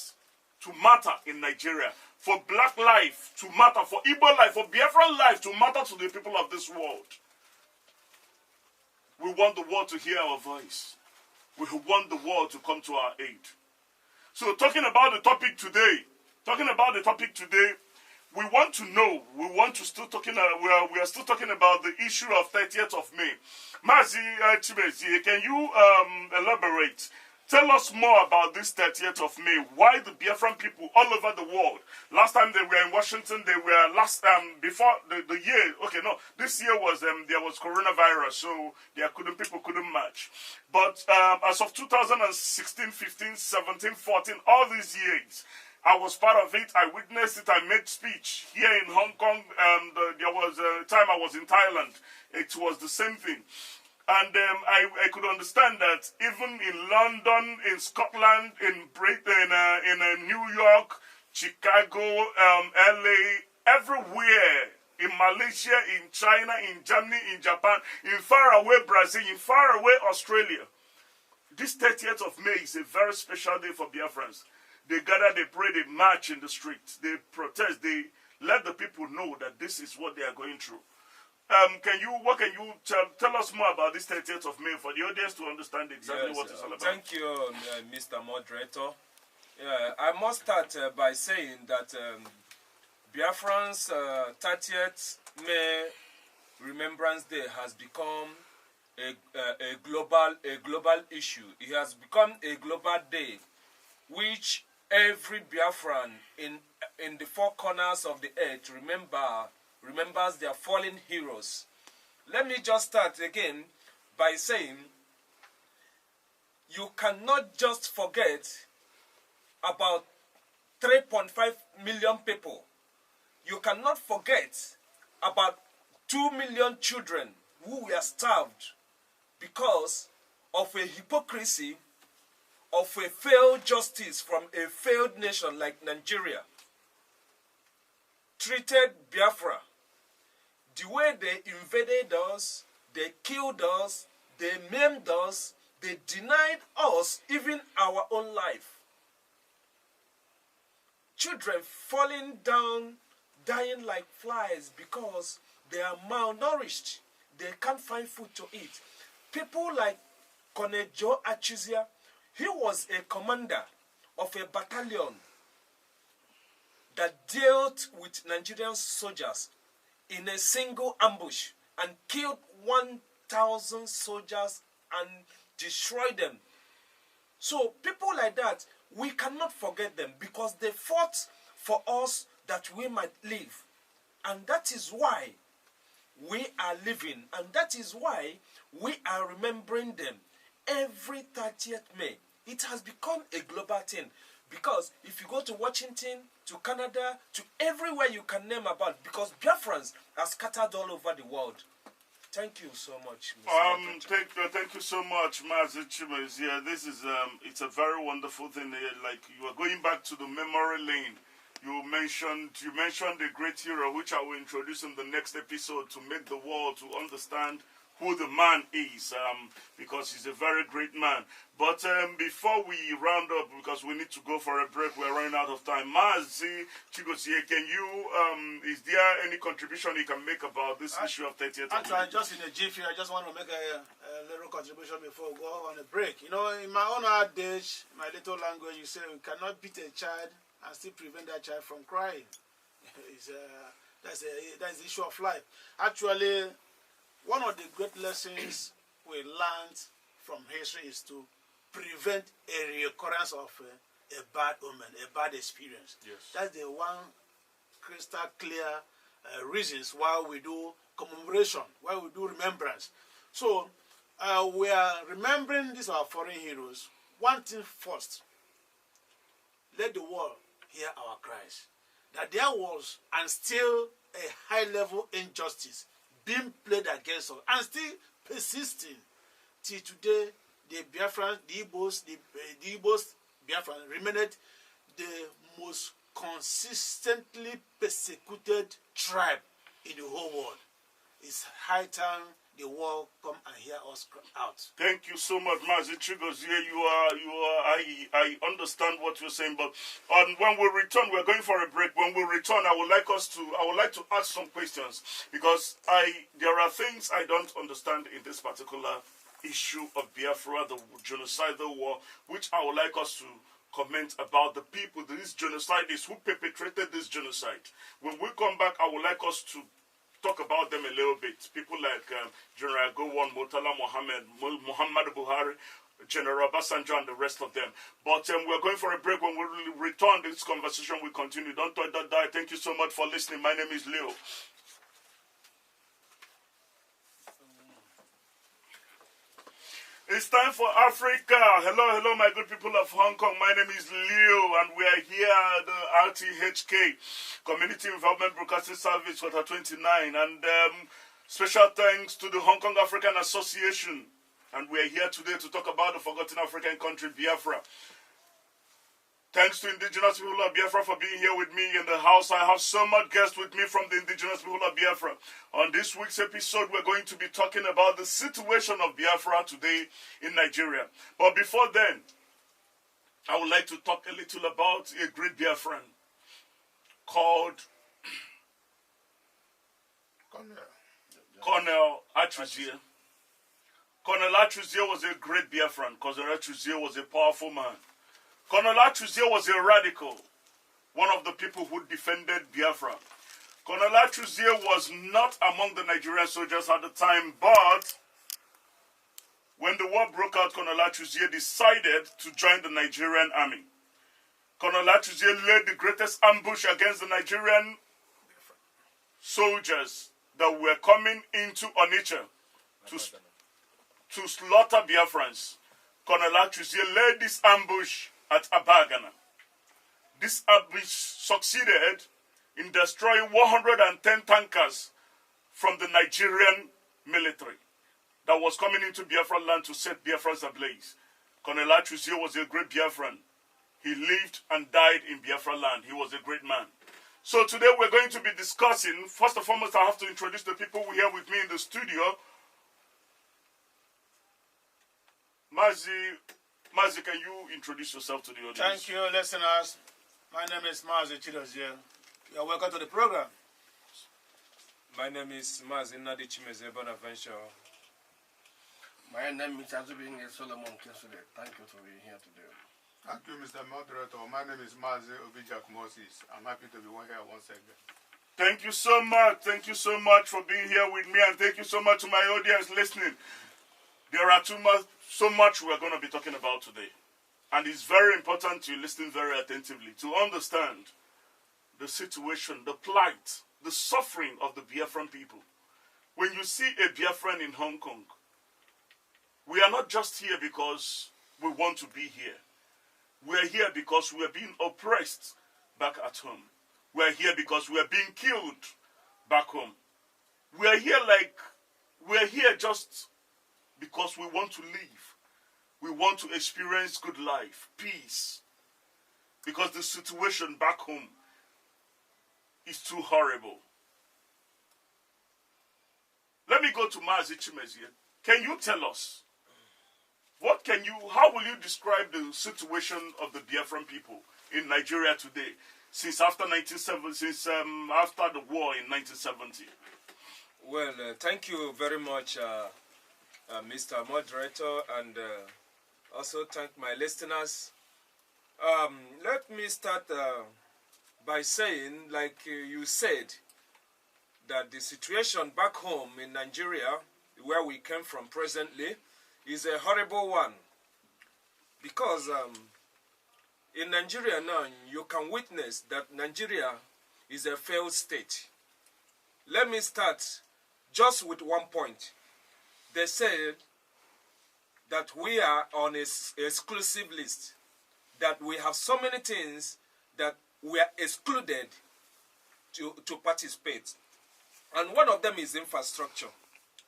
to matter in Nigeria? For black life to matter, for Igbo life, for Biafran life to matter to the people of this world? We want the world to hear our voice. We want the world to come to our aid. So talking about the topic today, we want to know, we are still talking about the issue of 30th of May. Mazi Chimezie, can you elaborate? Tell us more about this 30th of May. Why the Biafran people all over the world? Last time they were in Washington, they were before the year. Okay, no, this year was there was coronavirus, so people couldn't march. But as of 2016, 15, 17, 14, all these years, I was part of it. I witnessed it. I made speech here in Hong Kong. There was a time I was in Thailand. It was the same thing. And I could understand that even in London, in Scotland, in Britain, in New York, Chicago, LA, everywhere, in Malaysia, in China, in Germany, in Japan, in faraway Brazil, in faraway Australia, this 30th of May is a very special day for Biafrans. They gather, they pray, they march in the streets, they protest, they let the people know that this is what they are going through. What can you tell us more about this 30th of May for the audience to understand exactly what it's all about? Thank you, Mr. Moderator. I must start by saying that Biafran's 30th May Remembrance Day has become a global issue. It has become a global day, which every Biafran in the four corners of the earth remembers their fallen heroes. Let me just start again by saying you cannot just forget about 3.5 million people. You cannot forget about 2 million children who were starved because of a hypocrisy of a failed justice from a failed nation like Nigeria. Treated Biafra the way they invaded us, they killed us, they maimed us, they denied us even our own life. Children falling down, dying like flies because they are malnourished. They can't find food to eat. People like Colonel Joe Achizia, he was a commander of a battalion that dealt with Nigerian soldiers in a single ambush and killed 1,000 soldiers and destroyed them. So people like that, we cannot forget them because they fought for us that we might live. And that is why we are living, and that is why we are remembering them every 30th May. It has become a global thing because if you go to Washington, to Canada, to everywhere you can name about, because Biafrans are scattered all over the world. Thank you so much, Mr. Thank you so much, Mazi Chimezie. Yeah, this is it's a very wonderful thing. Like you are going back to the memory lane. You mentioned the great hero, which I will introduce in the next episode to make the world to understand who the man is, because he's a very great man. But before we round up, because we need to go for a break, we're running out of time. Mazi Chigozie, can you, is there any contribution you can make about this issue of 30th? Actually, just in a jiffy, I just want to make a little contribution before we go on a break. You know, in my own adage, my little language, you say we cannot beat a child and still prevent that child from crying. That's the issue of life. Actually, one of the great lessons we learned from history is to prevent a reoccurrence of a bad omen, a bad experience. Yes. That's the one crystal clear reasons why we do commemoration, why we do remembrance. So we are remembering these our foreign heroes. One thing first, let the world hear our cries. That there was and still a high-level injustice being played against us and still persisting till today. The Biafran, the Igbos Biafran remained the most consistently persecuted tribe in the whole world. It's high time the world come and hear us out. Thank you so much, Mazi Chigozie. I understand what you're saying, but when we return, we're going for a break. When we return, I would like to ask some questions, because there are things I don't understand in this particular issue of Biafra, the genocidal war, which I would like us to comment about the people, these genocidists who perpetrated this genocide. When we come back, I would like us to talk about them a little bit. People like General Gowon, Murtala Muhammad Buhari, General Obasanjo, and the rest of them. But we're going for a break. When we return, this conversation will continue. Don't touch that die. Thank you so much for listening. My name is Leo. It's time for Africa. Hello, my good people of Hong Kong. My name is Leo, and we are here at the RTHK, Community Involvement Broadcasting Service, Quarter 29. And special thanks to the Hong Kong African Association. And we are here today to talk about the forgotten African country, Biafra. Thanks to indigenous people of Biafra for being here with me in the house. I have so much guests with me from the indigenous people of Biafra. On this week's episode, we're going to be talking about the situation of Biafra today in Nigeria. But before then, I would like to talk a little about a great Biafran called Colonel Atruzie. Colonel Atruzie was a great Biafran. Colonel Atruzie was a powerful man. Colonel Atruzie was a radical, one of the people who defended Biafra. Colonel Atruzie was not among the Nigerian soldiers at the time, but when the war broke out, Colonel Atruzie decided to join the Nigerian army. Colonel Atruzie led the greatest ambush against the Nigerian soldiers that were coming into Onitsha to slaughter Biafrans. Colonel Atruzie led this ambush at Abagana. This ambush succeeded in destroying 110 tankers from the Nigerian military that was coming into Biafra land to set Biafrans ablaze. Colonel Atruzie was a great Biafran. He lived and died in Biafra land. He was a great man. So today we're going to be discussing, first and foremost, I have to introduce the people we have with me in the studio. Mazi, can you introduce yourself to the audience? Thank you, listeners. My name is Mazi Chigozie. You are welcome to the program. My name is Mazi Nadi Chimeze Bonaventure. My name is Azubin Solomon Kesule. Thank you for being here today. Thank you, Mr. Moderator. My name is Mazi Obijak Moses. I'm happy to be here once again. Thank you so much. Thank you so much for being here with me, and thank you so much to my audience listening. There are so much we're going to be talking about today. And it's very important to listen very attentively to understand the situation, the plight, the suffering of the Biafran people. When you see a Biafran in Hong Kong, we are not just here because we want to be here. We are here because we are being oppressed back at home. We are here because we are being killed back home. We are here just because we want to live. We want to experience good life, peace. Because the situation back home is too horrible. let me go to Mazi Chimezie. Can you tell us, how will you describe the situation of the Biafran people in Nigeria today, since after the war in 1970? Well, thank you very much, Mr. Moderator, and also thank my listeners. Let me start by saying, like you said, that the situation back home in Nigeria, where we came from presently, is a horrible one. Because in Nigeria now, you can witness that Nigeria is a failed state. Let me start just with one point. They said that we are on an exclusive list, that we have so many things that we are excluded to participate. And one of them is infrastructure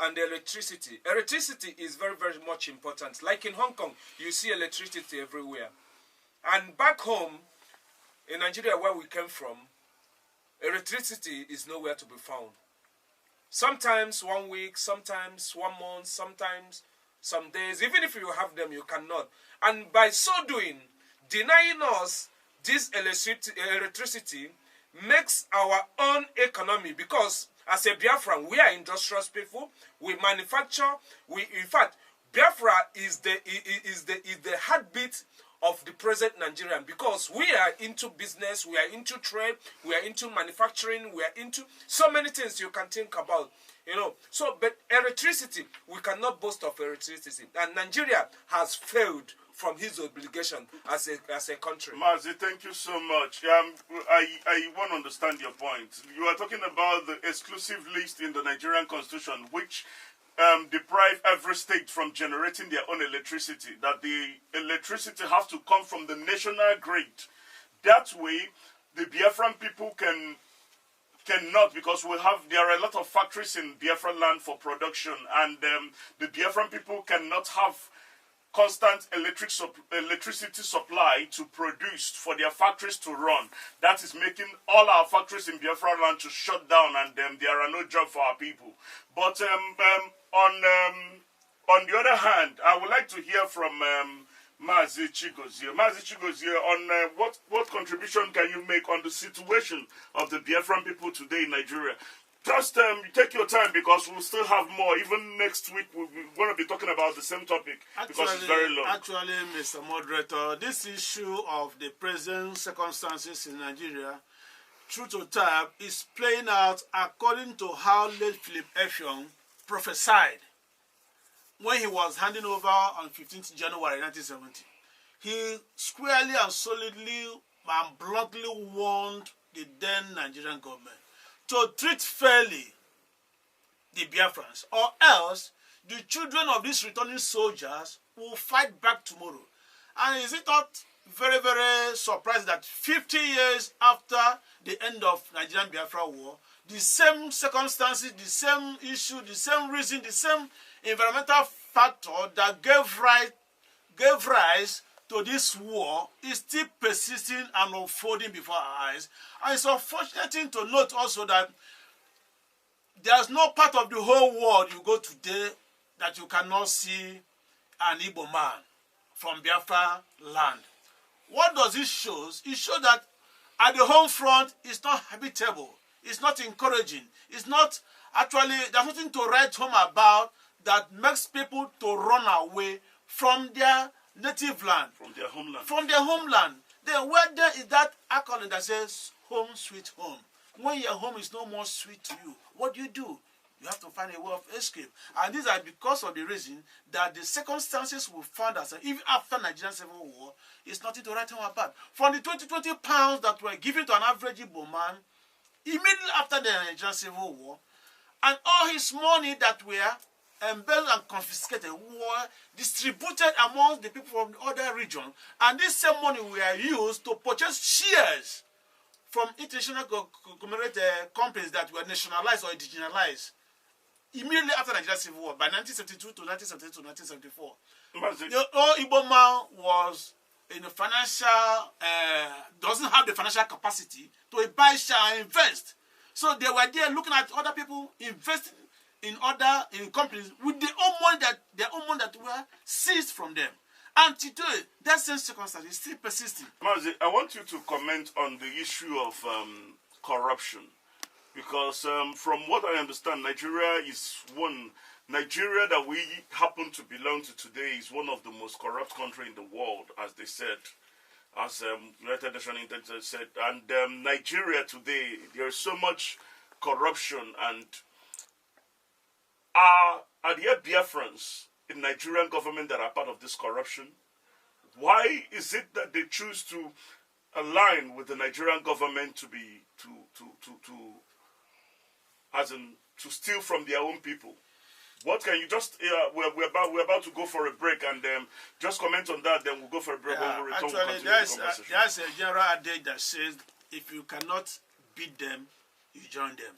and electricity. Electricity is very, very much important. Like in Hong Kong, you see electricity everywhere. And back home, in Nigeria where we came from, electricity is nowhere to be found. Sometimes 1 week, sometimes 1 month, sometimes some days. Even if you have them, you cannot. And by so doing, denying us this electricity makes our own economy, because as a Biafran, we are industrious people. We manufacture. In fact, Biafra is the heartbeat of the present Nigerian, because we are into business, we are into trade, we are into manufacturing, we are into so many things you can think about, you know. So, but electricity, we cannot boast of electricity, and Nigeria has failed from his obligation as a country. Mazi, thank you so much. I want to understand your point. You are talking about the exclusive list in the Nigerian Constitution, which deprive every state from generating their own electricity, that the electricity has to come from the national grid. That way, the Biafran people cannot, because there are a lot of factories in Biafran land for production, and the Biafran people cannot have constant electricity supply to produce for their factories to run. That is making all our factories in Biafra land to shut down, and there are no jobs for our people. But on the other hand, I would like to hear from Mazi Chigozie. Mazi Chigozie, on what contribution can you make on the situation of the Biafran people today in Nigeria? Just take your time, because we'll still have more. Even next week, we're going to be talking about the same topic, because it's very long. Actually, Mr. Moderator, this issue of the present circumstances in Nigeria, true to type, is playing out according to how late Philip Effiong prophesied when he was handing over on 15th January 1970. He squarely and solidly and bluntly warned the then Nigerian government to treat fairly the Biafrans, or else the children of these returning soldiers will fight back tomorrow. And is it not very, very surprising that 50 years after the end of Nigerian Biafra war, the same circumstances, the same issue, the same reason, the same environmental factor that gave rise to this war is still persisting and unfolding before our eyes. And it's unfortunate thing to note also that there's no part of the whole world you go today that you cannot see an Igbo man from Biafra land. What does it show? It shows that at the home front, it's not habitable. It's not encouraging. It's not actually, there's nothing to write home about that makes people to run away from their native land. From their homeland. From their homeland. Then where there is that accolade that says, home sweet home. When your home is no more sweet to you, what do? You have to find a way of escape. And these are because of the reason that the circumstances we found ourselves, even after Nigerian Civil War, is nothing to write home about. From the 20 pounds that were given to an average Igbo man, immediately after the Nigerian Civil War, and all his money that were embezzled and confiscated were distributed among the people from the other region, and this same money were used to purchase shares from international conglomerate companies that were nationalized or indigenized immediately after the Nigerian Civil War, by 1972 to 1973 to 1974. The old Igbo man was in a financial, doesn't have the financial capacity to buy share and invest. So they were there looking at other people investing in companies with their own money that were seized from them. And today, that same circumstance is still persisting. Mazi, I want you to comment on the issue of corruption. Because from what I understand, Nigeria that we happen to belong to today is one of the most corrupt countries in the world, as they said, as United Nations Intelligence said. And Nigeria today, there is so much corruption, and are there Biafrans in Nigerian government that are part of this corruption? Why is it that they choose to align with the Nigerian government to steal from their own people? What can you just we're about to go for a break, and just comment on that, then we'll go for a break. When we return, actually, we'll continue the conversation. there's a general adage that says if you cannot beat them, you join them.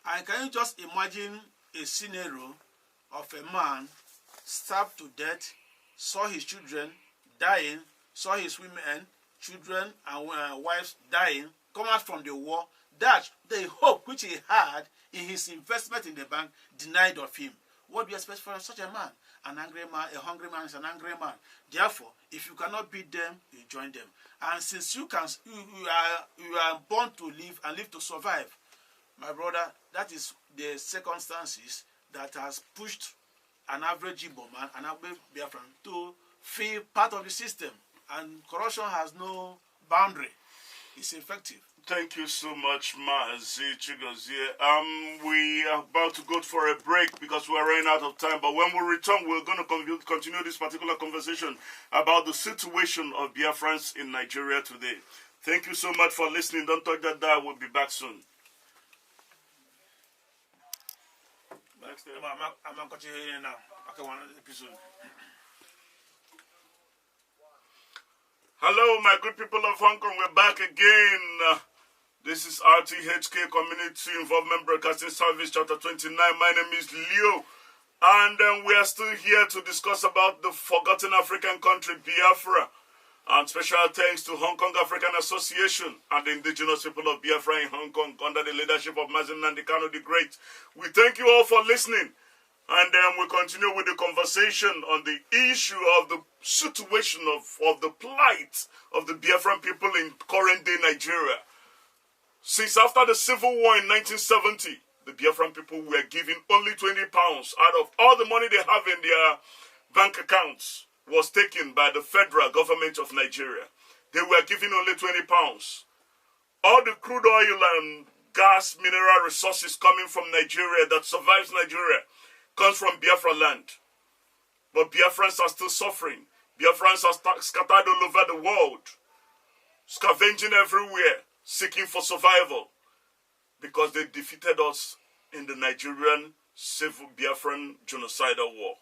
And can you just imagine a scenario of a man stabbed to death, saw his children dying, saw his women, children and wives dying, come out from the war, that the hope which he had in his investment in the bank denied of him. What do you expect from such a man? An angry man, a hungry man is an angry man. Therefore, if you cannot beat them, you join them. And since you are born to live and live to survive, my brother, that is the circumstances that has pushed an average Igbo man, an average Biafran, to feel part of the system. And corruption has no boundary. It's effective. Thank you so much, Mazi Chigozie. We are about to go for a break because we're running out of time. But when we return, we're going to continue this particular conversation about the situation of Biafrans in Nigeria today. Thank you so much for listening. Don't touch that dial. We'll be back soon. I'm continuing now. Okay, one episode. Hello, my good people of Hong Kong. We're back again. This is RTHK Community Involvement Broadcasting Service, Chapter 29. My name is Leo. And we are still here to discuss about the forgotten African country, Biafra. And special thanks to Hong Kong African Association and the indigenous people of Biafra in Hong Kong under the leadership of Mazi Nnamdi Kanu the Great. We thank you all for listening. And then we continue with the conversation on the issue of the situation of the plight of the Biafran people in current-day Nigeria. Since after the Civil War in 1970, the Biafran people were given only £20 out of all the money they have in their bank accounts was taken by the federal government of Nigeria. They were given only £20. All the crude oil and gas, mineral resources coming from Nigeria that survives Nigeria comes from Biafra land. But Biafrans are still suffering. Biafrans are scattered all over the world, scavenging everywhere, seeking for survival, because they defeated us in the Nigerian civil Biafran genocidal war.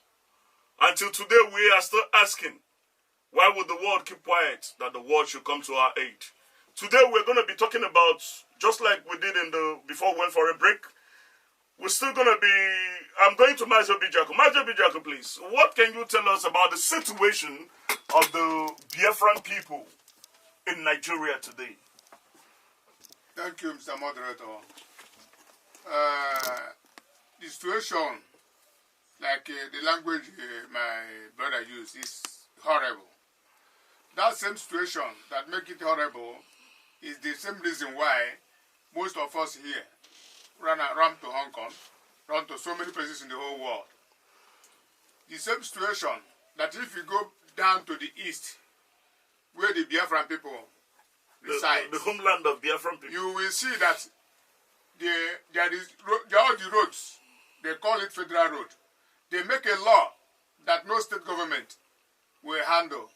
Until today, we are still asking, why would the world keep quiet that the world should come to our aid? Today, we're going to be talking about, just like we did before we went for a break, we're still going to be, I'm going to Mazi Bijako. Mazi Bijako, please, what can you tell us about the situation of the Biafran people in Nigeria today? Thank you, Mr. Moderator. The situation, like the language my brother used, is horrible. That same situation that makes it horrible is the same reason why most of us here run to Hong Kong, run to so many places in the whole world. The same situation that if you go down to the east, where the Biafran people reside, the homeland of Biafran people, you will see that there are the roads, they call it federal road. They make a law that no state government will handle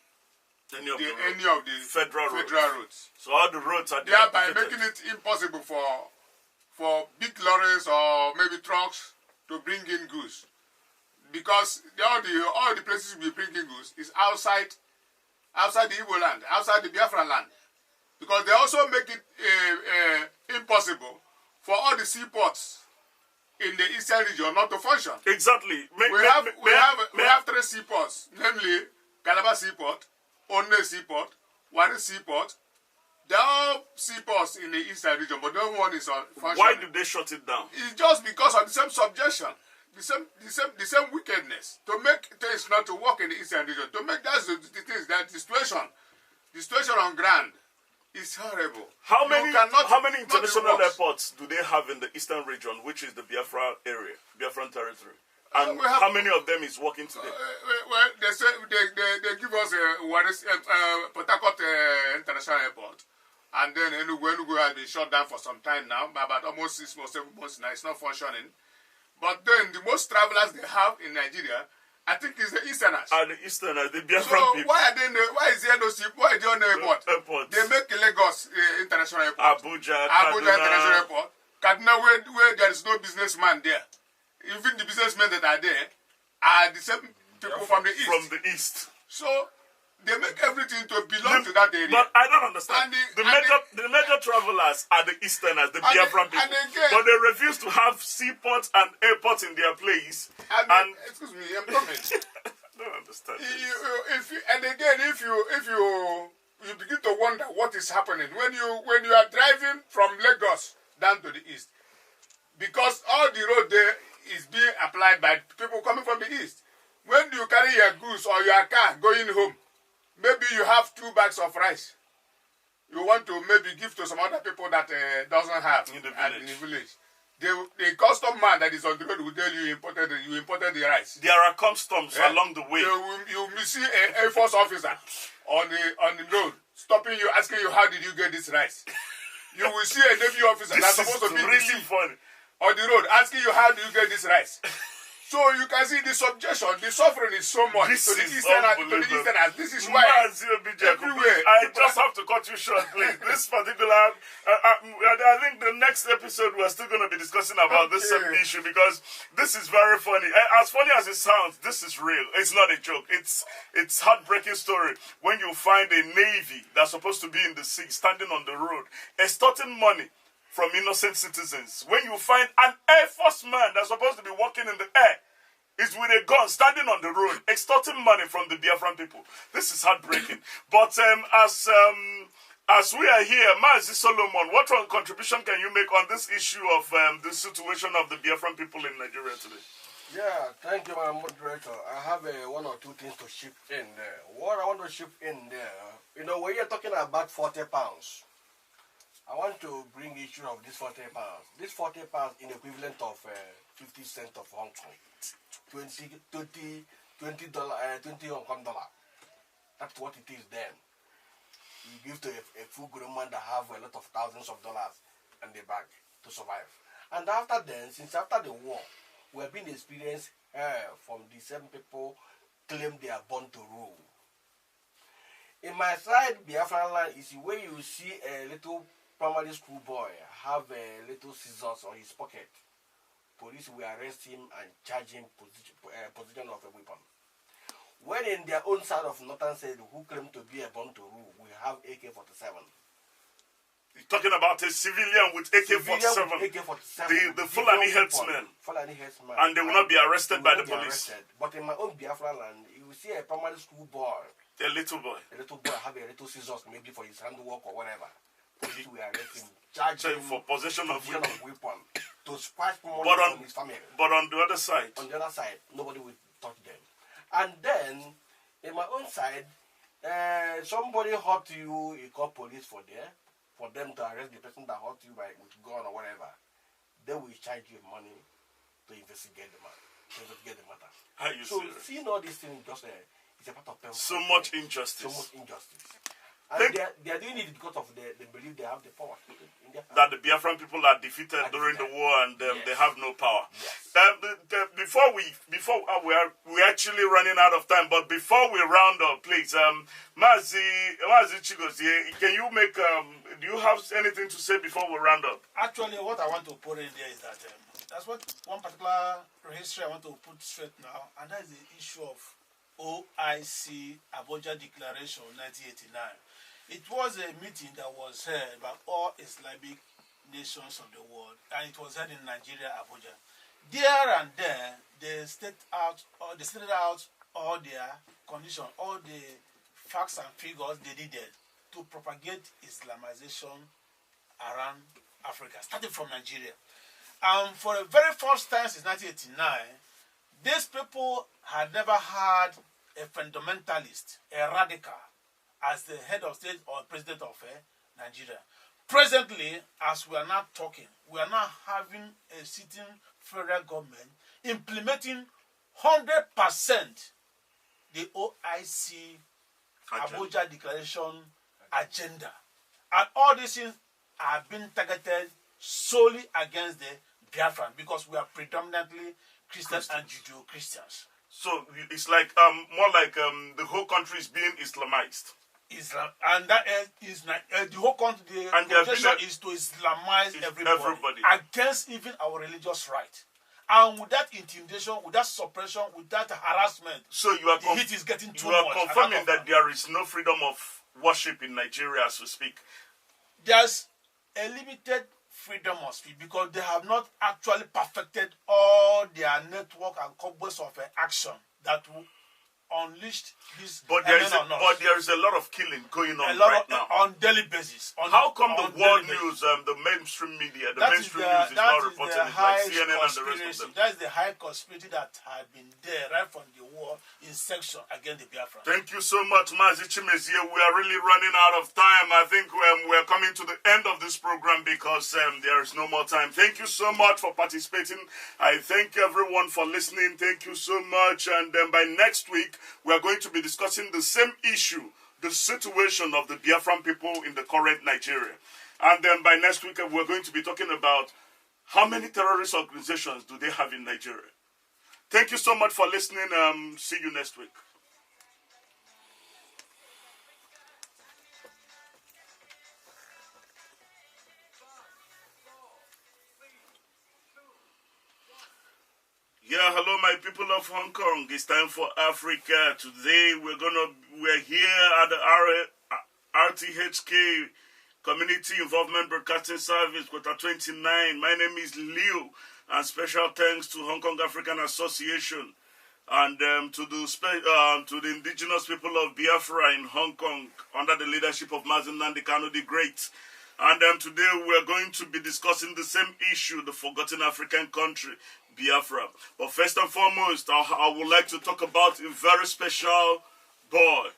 any of the federal roads. So all the roads are thereby making it impossible for big lorries or maybe trucks to bring in goods, because all the places we bring in goods is outside the Igbo land, outside the Biafran land, because they also make it impossible for all the seaports in the eastern region not to function. Exactly. We have three seaports, namely Calabar Seaport, Onne Seaport, Warri Seaport. There are seaports in the eastern region, but no one is functioning. Why did they shut it down? It's just because of the same subjection. the same wickedness to make things not to work in the eastern region, to make that the situation on ground is horrible. How many international airports do they have in the eastern region, which is the Biafra area, Biafran territory? And how many of them is working today? Well, they say they give us Port Harcourt International Airport, and then Enugu has been shut down for some time now, about almost 6 or 7 months now. It's not functioning. But then the most travelers they have in Nigeria, I think, is the Easterners. The Easterners, the Biafran people. Why is there no ship? Why is there no airport? They make Lagos International Airport, Abuja International Airport, Kaduna, where there is no businessman there. Even the businessmen that are there are the same people from the east. From the east. So they make everything to belong to that area. But I don't understand. The major travelers are the Easterners, the Biafran people. But they refuse to have seaports and airports in their place. Excuse me, I'm coming. I don't understand. If you begin to wonder what is happening when you are driving from Lagos down to the east, because all the road there is being applied by people coming from the east. When you carry your goods or your car going home, maybe you have 2 bags of rice. You want to maybe give to some other people that doesn't have in the village. The custom man that is on the road will tell you imported the rice. There are customs along the way. You will see an Air Force officer on the road stopping you, asking you, how did you get this rice? You will see a Navy officer that's supposed to be really funny on the road asking you, how do you get this rice? So you can see the subjection, the suffering is so much to the Easterners. This is why everywhere. I just have to cut you short, please. This particular, I think the next episode we're still going to be discussing about this same issue, because this is very funny. As funny as it sounds, this is real. It's not a joke. It's heartbreaking story when you find a navy that's supposed to be in the sea, standing on the road, extorting money from innocent citizens. When you find an Air Force man that's supposed to be walking in the air is with a gun standing on the road extorting money from the Biafran people. This is heartbreaking. But as we are here, Mazi Solomon, what contribution can you make on this issue of the situation of the Biafran people in Nigeria today? Yeah, thank you, my moderator. I have 1 or 2 things to ship in there. What I want to ship in there, when you're talking about 40 pounds, I want to bring issue of this 40 pounds. This 40 pounds in equivalent of 50 cents of Hong Kong. $20 Hong Kong dollar. That's what it is then. You give to a full grown man that have a lot of thousands of dollars in the bank to survive. And after then, since after the war, we have been experienced from the same people claim they are born to rule. In my side, Biafra land is where you see a little primary school boy have a little scissors on his pocket. Police will arrest him and charge him possession of a weapon. When in their own side of northern side, who claim to be a born to rule, we have AK-47. You're talking about a civilian with AK-47. The Fulani headsmen. And they will not be arrested by the police. But in my own Biafra land, you will see a primary school boy. A little boy. A little boy have a little scissors, maybe for his handwork or whatever. Police will arrest him, charge him for possession of weapon to squash money from his family. But on the other side? On the other side, nobody will touch them. And then, in my own side, somebody hurt you, you call police for them to arrest the person that hurt you with gun or whatever. They will charge you money to investigate the matter. Are you so serious? Seeing all these things just it's a part of so much injustice. And they are doing it because of they believe they have the power. That the Biafran people are defeated during the war and they have no power. Yes. We're actually running out of time, but before we round up, please, Mazi Chigozie, can you make do you have anything to say before we round up? Actually, what I want to put in there is that that's what one particular history I want to put straight now, and that is the issue of OIC Abuja Declaration 1989. It was a meeting that was held by all Islamic nations of the world, and it was held in Nigeria, Abuja. There and there, they stated out all their conditions, all the facts and figures they needed to propagate Islamization around Africa, starting from Nigeria. And for the very first time since 1989, these people had never had a fundamentalist, a radical, as the head of state or president of Nigeria. Presently, as we are now talking, we are now having a sitting federal government implementing 100% the OIC Abuja Declaration agenda. And all these things are being targeted solely against the Biafran because we are predominantly Christians and Judeo-Christians. So it's like more like the whole country is being Islamized. Islam, and that is the whole country. The condition is to Islamize everybody against even our religious right. And with that intimidation, with that suppression, with that harassment, so you are the heat is getting too much. You are confirming that there is no freedom of worship in Nigeria as we speak. There's a limited freedom of speech because they have not actually perfected all their network and cobwebs of action that will unleash this. But there is a lot of killing going on right now on daily basis. How come the world news, the mainstream media, the mainstream news is not reporting it like CNN and the rest of them? That is the high conspiracy that has been there right from the war inception against the Biafran. Thank you so much, Mazi Chimezie. We are really running out of time. I think we're coming to the end of this program because there is no more time. Thank you so much for participating. I thank everyone for listening. Thank you so much. And by next week, we are going to be discussing the same issue, the situation of the Biafran people in the current Nigeria. And then by next week, we're going to be talking about how many terrorist organizations do they have in Nigeria. Thank you so much for listening. See you next week. Yeah, hello, my people of Hong Kong. It's time for Africa. Today we're here at the RTHK Community Involvement Broadcasting Service, quarter 29. My name is Leo, and special thanks to Hong Kong African Association and to the indigenous people of Biafra in Hong Kong under the leadership of Mazi Nnamdi Kanu the Great. And today we're going to be discussing the same issue, the forgotten African country, Biafra. But first and foremost, I would like to talk about a very special boy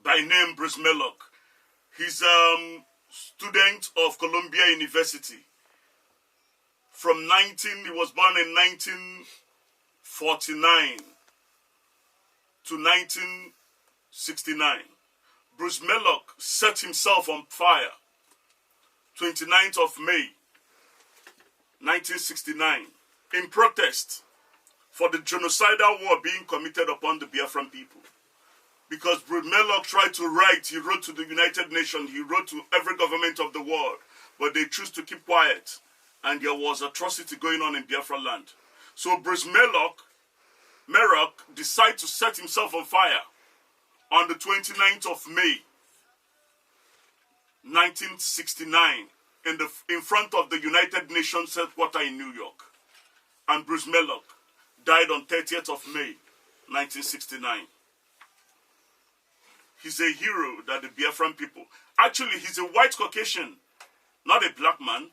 by name Bruce Mellock. He's a student of Columbia University. He was born in 1949 to 1969. Bruce Mellock set himself on fire 29th of May 1969 in protest for the genocidal war being committed upon the Biafran people. Because Bruce Mellock tried to write, he wrote to the United Nations, he wrote to every government of the world, but they chose to keep quiet, and there was atrocity going on in Biafra land. So Bruce Mellock decided to set himself on fire on the 29th of May, 1969, in front of the United Nations headquarters in New York. And Bruce Mellock died on 30th of May, 1969. He's a hero that the Biafran people... Actually, he's a white Caucasian, not a black man.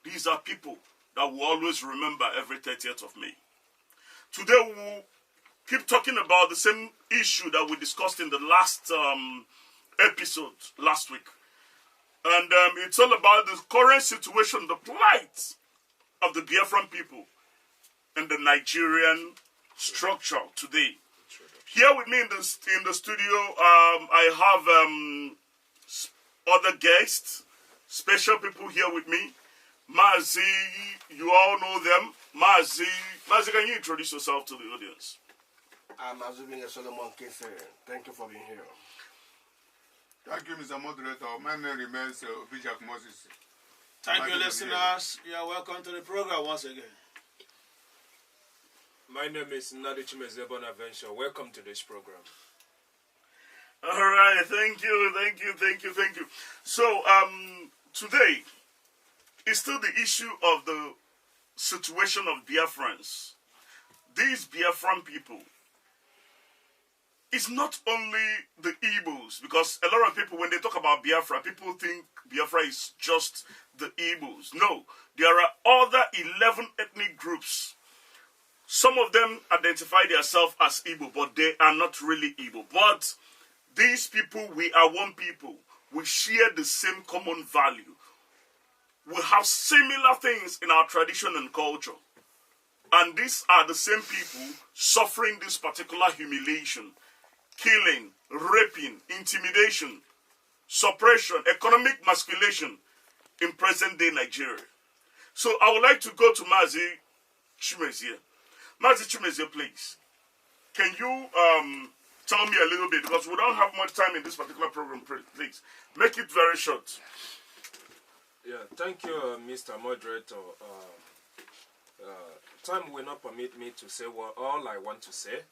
These are people that will always remember every 30th of May. Today, we will keep talking about the same issue that we discussed in the last episode last week. And it's all about the current situation, the plight of the Biafran people and the Nigerian structure today. Here with me in the studio, I have other guests, special people here with me. Mazi, you all know them. Mazi, can you introduce yourself to the audience? I'm Azubin Solomon Kese. Thank you for being here. Thank you, Mr. Moderator. My name remains Vijak Moses. Thank you, listeners. You are welcome to the program once again. My name is Nnamdi Chimezie Bonaventure. Welcome to this program. All right, thank you. So, today is still the issue of the situation of Biafrans. These Biafran people, it's not only the Igbos, because a lot of people, when they talk about Biafra, people think Biafra is just the Igbos. No, there are other 11 ethnic groups. Some of them identify themselves as Igbo, but they are not really Igbo. But these people, we are one people. We share the same common value. We have similar things in our tradition and culture. And these are the same people suffering this particular humiliation, killing, raping, intimidation, suppression, economic emasculation in present-day Nigeria. So I would like to go to Mazi Chimezie. Mazi Chimezie, please. Can you tell me a little bit, because we don't have much time in this particular program, please. Make it very short. Yeah, thank you, Mr. Moderator. Time will not permit me to say all I want to say,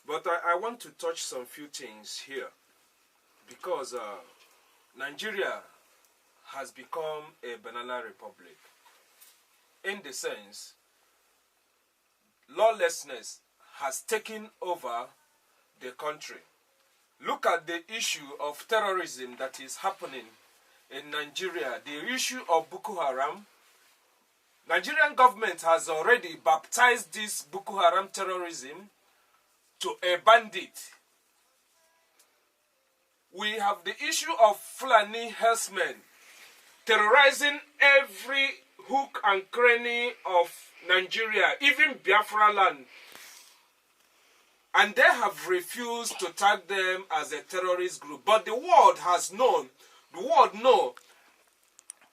but I want to touch some few things here, because Nigeria has become a banana republic, in the sense lawlessness has taken over the country. Look at the issue of terrorism that is happening in Nigeria, the issue of Boko Haram. Nigerian government has already baptized this Boko Haram terrorism to a bandit. We have the issue of Fulani herdsmen terrorizing every hook and cranny of Nigeria, even Biafra land. And they have refused to tag them as a terrorist group. But the world has known, the world know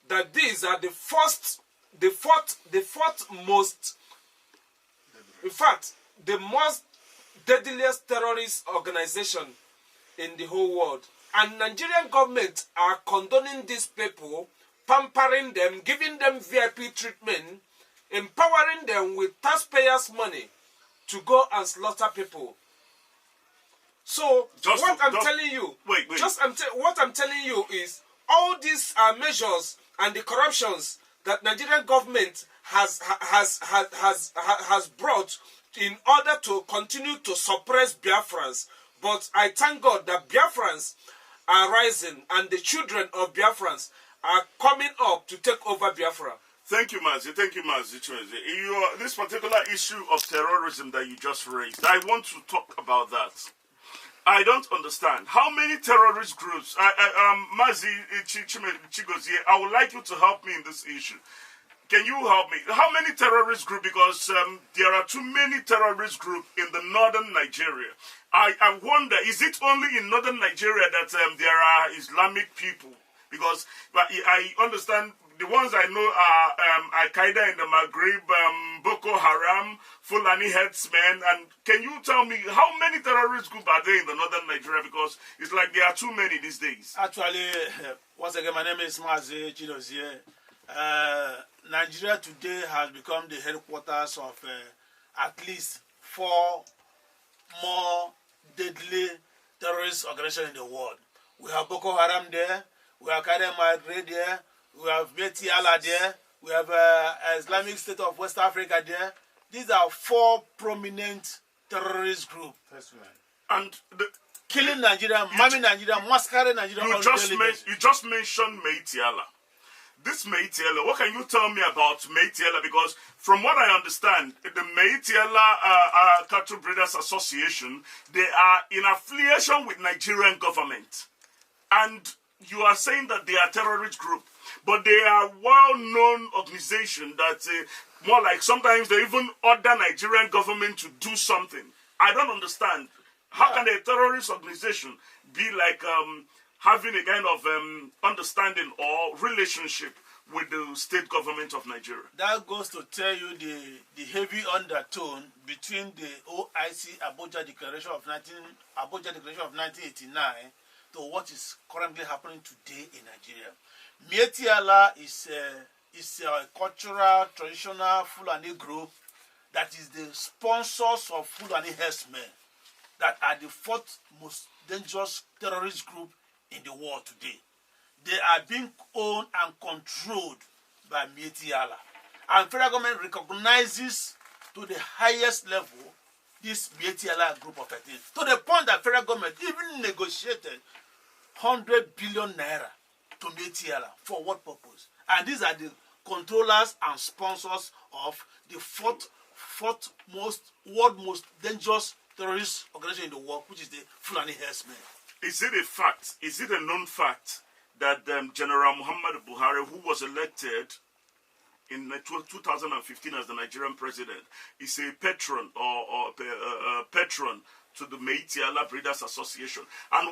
that these are the fourth most, in fact, the most deadliest terrorist organization in the whole world. And Nigerian government are condoning these people, pampering them, giving them VIP treatment, empowering them with taxpayers' money to go and slaughter people. So what I'm telling you is all these measures and the corruptions that Nigerian government has brought in order to continue to suppress Biafrans. But I thank God that Biafrans are rising and the children of Biafrans are coming up to take over Biafra. Thank you, Mazi. Thank you, Mazi. This particular issue of terrorism that you just raised, I want to talk about that. I don't understand. How many terrorist groups, Mazi Chigozie, I would like you to help me in this issue. Can you help me? How many terrorist groups? Because there are too many terrorist groups in the northern Nigeria. I wonder, is it only in northern Nigeria that there are Islamic people? Because I understand the ones I know are Al-Qaeda in the Maghreb, Boko Haram, Fulani headsmen. And can you tell me how many terrorist groups are there in the northern Nigeria? Because it's like there are too many these days. Actually, once again, my name is Mazi Chidozie. Nigeria today has become the headquarters of at least 4 more deadly terrorist organizations in the world. We have Boko Haram there, we have Al-Qaeda there, we have Beti Allah there, we have Islamic State of West Africa there. These are 4 prominent terrorist groups. And killing Nigeria, maiming Nigeria, masquerading Nigeria. You just mentioned Beti Allah. This Beti Allah, what can you tell me about Beti Allah? Because from what I understand, the Beti Allah Cattle Breeders Association, they are in affiliation with Nigerian government. And you are saying that they are a terrorist group, but they are well-known organization that more like sometimes they even order Nigerian government to do something. I don't understand. How can a terrorist organization be like having a kind of understanding or relationship with the state government of Nigeria? That goes to tell you the heavy undertone between the OIC Abuja Declaration of 1989 to what is currently happening today in Nigeria. Beti Allah is a cultural, traditional Fulani group that is the sponsors of Fulani herdsmen that are the 4th most dangerous terrorist group in the world today. They are being owned and controlled by Beti Allah. And federal government recognizes to the highest level this Mietiala group of 13, to the point that federal government even negotiated 100 billion naira to Mietiala. For what purpose? And these are the controllers and sponsors of the fourth world most dangerous terrorist organization in the world, which is the Fulani Herdsmen. Is it a fact? Is it a known fact that General Muhammad Buhari, who was elected in 2015 as the Nigerian president, is a patron or patron to the Mietiala Breeders Association? And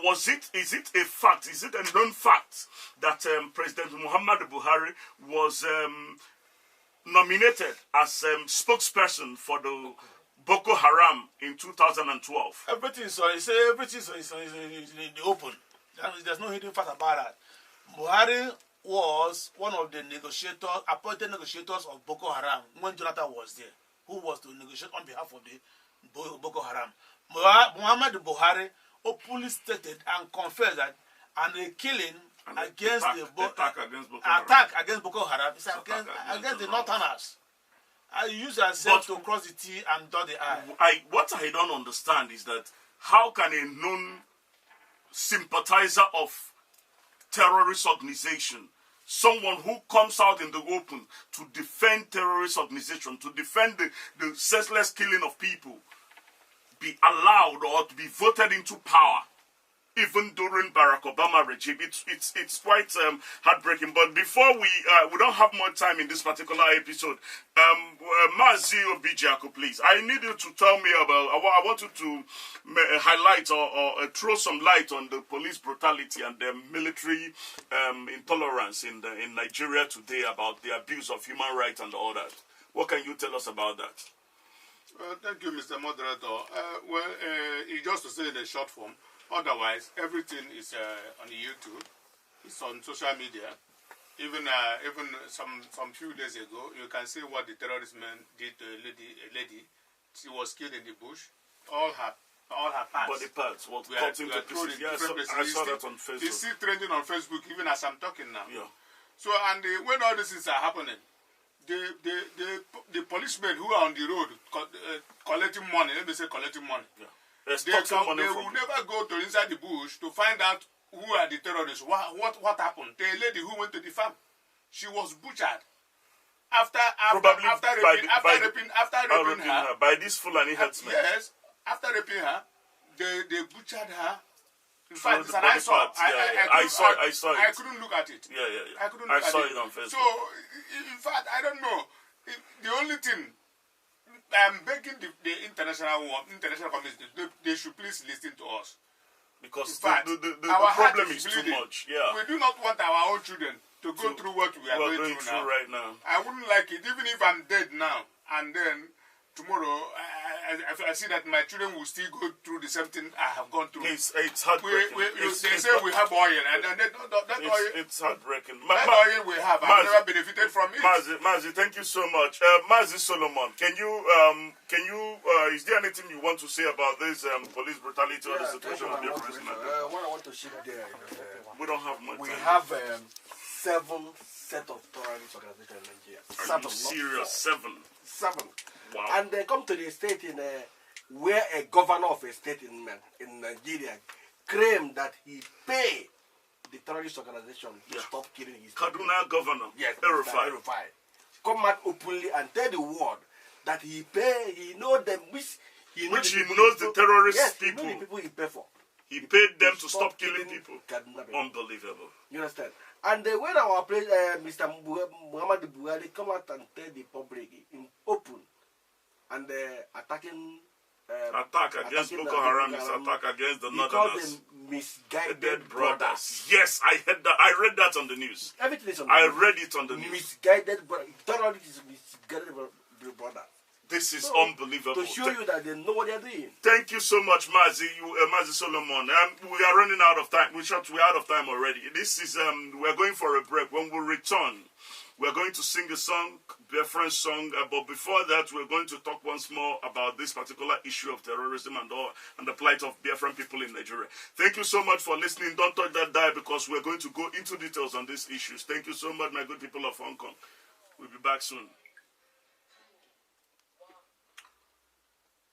is it a fact, is it a known fact that President Muhammad Buhari was nominated as spokesperson for the Boko Haram in 2012? Everything is in the open. There's no hidden fact about that. Buhari was one of the appointed negotiators of Boko Haram when Jonathan was there, who was to negotiate on behalf of the Boko Haram. Muhammad Buhari openly stated and confessed that a killing against attack against Boko Haram is against the Northerners. I use ourselves to cross the T and dot the I. What I don't understand is that how can a known sympathizer of terrorist organization, someone who comes out in the open to defend terrorist organization, to defend the senseless killing of people, be allowed or to be voted into power, even during Barack Obama regime? It's quite heartbreaking. But before we don't have more time in this particular episode, Mazi Obijaku, please, I need you to tell me about, I want you to highlight or throw some light on the police brutality and the military intolerance in Nigeria today, about the abuse of human rights and all that. What can you tell us about that? Thank you, Mr. Moderator. It's just to say in a short form. Otherwise, everything is on YouTube. It's on social media. Even some few days ago, you can see what the terrorist man did to a lady. She was killed in the bush. All her parts. Body parts. What cut into pieces? Yes, I saw that on Facebook. It's still trending on Facebook even as I'm talking now. Yeah. So, and when all these things are happening, the policemen who are on the road collecting money, let me say collecting money. Yeah. They will never go to inside the bush to find out who are the terrorists. What happened? The lady who went to the farm, she was butchered after raping her by this Fulani herdsmen. Yes, after raping her, they butchered her. In fact, I saw it. I couldn't look at it. Yeah. I saw it on Facebook. So, in fact, I don't know. The only thing I'm begging the international community, they should please listen to us. Because in fact, the problem is too much. Yeah. We do not want our own children to go through what we are going through now. Right now. I wouldn't like it, even if I'm dead now, and then tomorrow I see that my children will still go through the same thing I have gone through. It's heartbreaking. They say we have oil, and then that oil. It's heartbreaking. That oil we have, I've never benefited from it. Mazi, thank you so much. Mazi Solomon, can you is there anything you want to say about this police brutality or the situation of the prisoner? What I want to share there is we don't have much time. We have 7 set of terrorist organizations in Nigeria. Are you serious? 7? Wow. And they come to the state where a governor of a state in Nigeria claimed that he paid the terrorist organization to stop killing his people. Kaduna governor. Yes, verified. Come out openly and tell the world that he knows them, he knows the terrorist people. He knows the people he paid for. He paid them to stop killing people. Unbelievable. You understand? And when our president, Mr. Muhammad Buhari, come out and tell the public in open, and attacking against Boko Haram is attack against the Northerners. He called them misguided brothers. Yes, I heard that. I read that on the news. Everything is on the news. I read it on the news. Misguided brothers. Terrorists misguided brothers. This is unbelievable. To show you that they know what they are doing. Thank you so much, Mazi. Mazi Solomon. We are running out of time. We're out of time already. This is we're going for a break. When we return, we're going to sing a song, a French song. But before that, we're going to talk once more about this particular issue of terrorism and the plight of Biafran people in Nigeria. Thank you so much for listening. Don't touch that dial because we're going to go into details on these issues. Thank you so much, my good people of Hong Kong. We'll be back soon.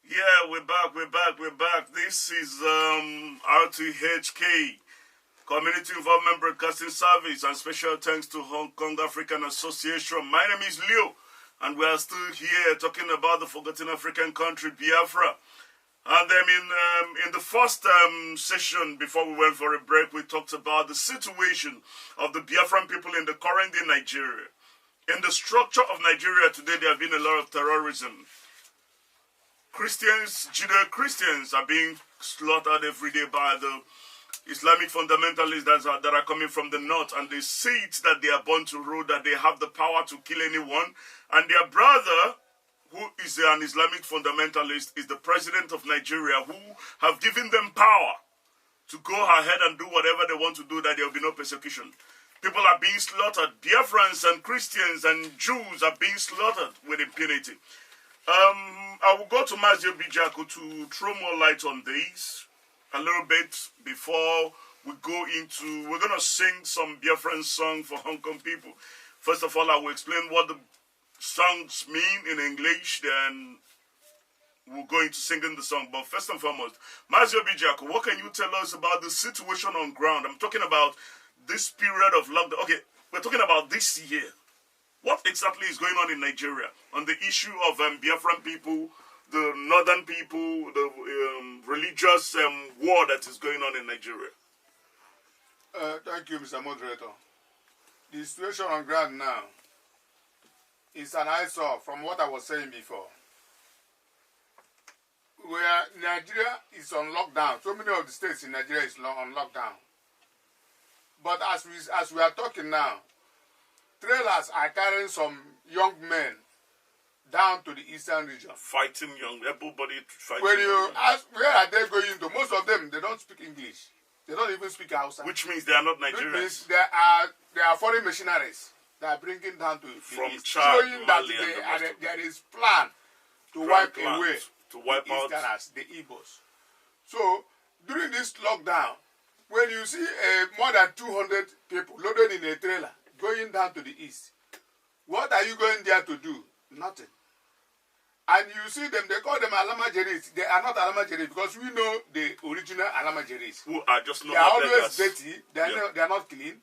Yeah, we're back. This is RTHK, Community Involvement Broadcasting Service, and special thanks to Hong Kong African Association. My name is Leo, and we are still here talking about the forgotten African country, Biafra. And then in the first session, before we went for a break, we talked about the situation of the Biafran people in the current day Nigeria. In the structure of Nigeria today, there have been a lot of terrorism. Christians, Judeo-Christians are being slaughtered every day by the Islamic fundamentalists that are coming from the north, and they see it that they are born to rule, that they have the power to kill anyone. And their brother, who is an Islamic fundamentalist, is the president of Nigeria, who have given them power to go ahead and do whatever they want to do, that there will be no persecution. People are being slaughtered. Biafrans and Christians and Jews are being slaughtered with impunity. I will go to Mazio Bijaku to throw more light on this a little bit before we go into... We're going to sing some Biafran song for Hong Kong people. First of all, I will explain what the songs mean in English, then we'll go into singing the song. But first and foremost, Mazio Bijaku, what can you tell us about the situation on ground? I'm talking about this period of lockdown. Okay, we're talking about this year. What exactly is going on in Nigeria on the issue of Biafran people, the northern people, the religious war that is going on in Nigeria? Thank you, Mr. Moderator. The situation on ground now is an eyesore from what I was saying before. Where Nigeria is on lockdown, so many of the states in Nigeria is on lockdown. But as we are talking now, trailers are carrying some young men down to the eastern region. Fighting young, everybody fighting. When you young. ask where are they going to, most of them, they don't speak English. They don't even speak Hausa. Which means they are not Which Nigerians. means there are foreign missionaries that are bringing down to From the east, Chad, showing that Mali, and the there is plan to wipe away to wipe the out Easterners, the Igbos. So during this lockdown, when you see more than 200 people loaded in a trailer going down to the east, what are you going there to do? Nothing. And you see them, they call them Alamajeris. They are not Alamajeris because we know the original Alamajeris. who are just They not are always beggars. dirty. They are not clean.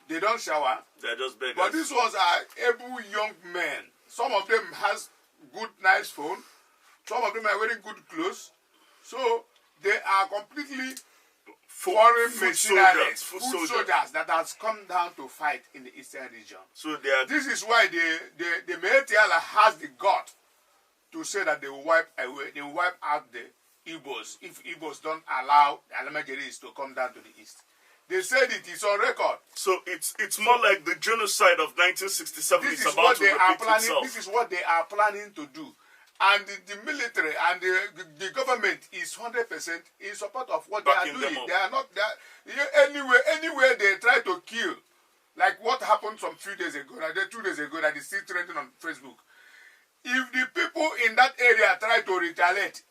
They don't shower. They are just beggars. But these ones are able young men. Some of them has good, nice phone. Some of them are wearing good clothes. So they are completely foreign mercenaries, foot soldiers that has come down to fight in the eastern region. So they are. This is why the Meetiala has the gut to say that they will wipe away, they will wipe out the Igbos if Igbos don't allow the Alamajeris to come down to the east. They said it is on record. So it's more like the genocide of 1967 This is is about what to they are repeat planning. itself. This is what they are planning to do, and the military and the government is 100% in support of what Backing they are them doing. up. They are not anywhere they try to kill, like what happened some 2 days ago, 2 days ago that is still trending on Facebook. If the people in that area try to retaliate,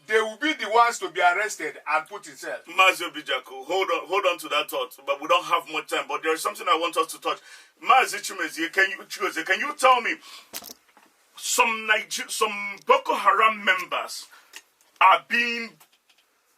they will be the ones to be arrested and put in cell. Mazio Bijaku, hold on to that thought, but we don't have much time. But there is something I want us to touch. Mazi Chimezie, can you tell me some Boko Haram members are being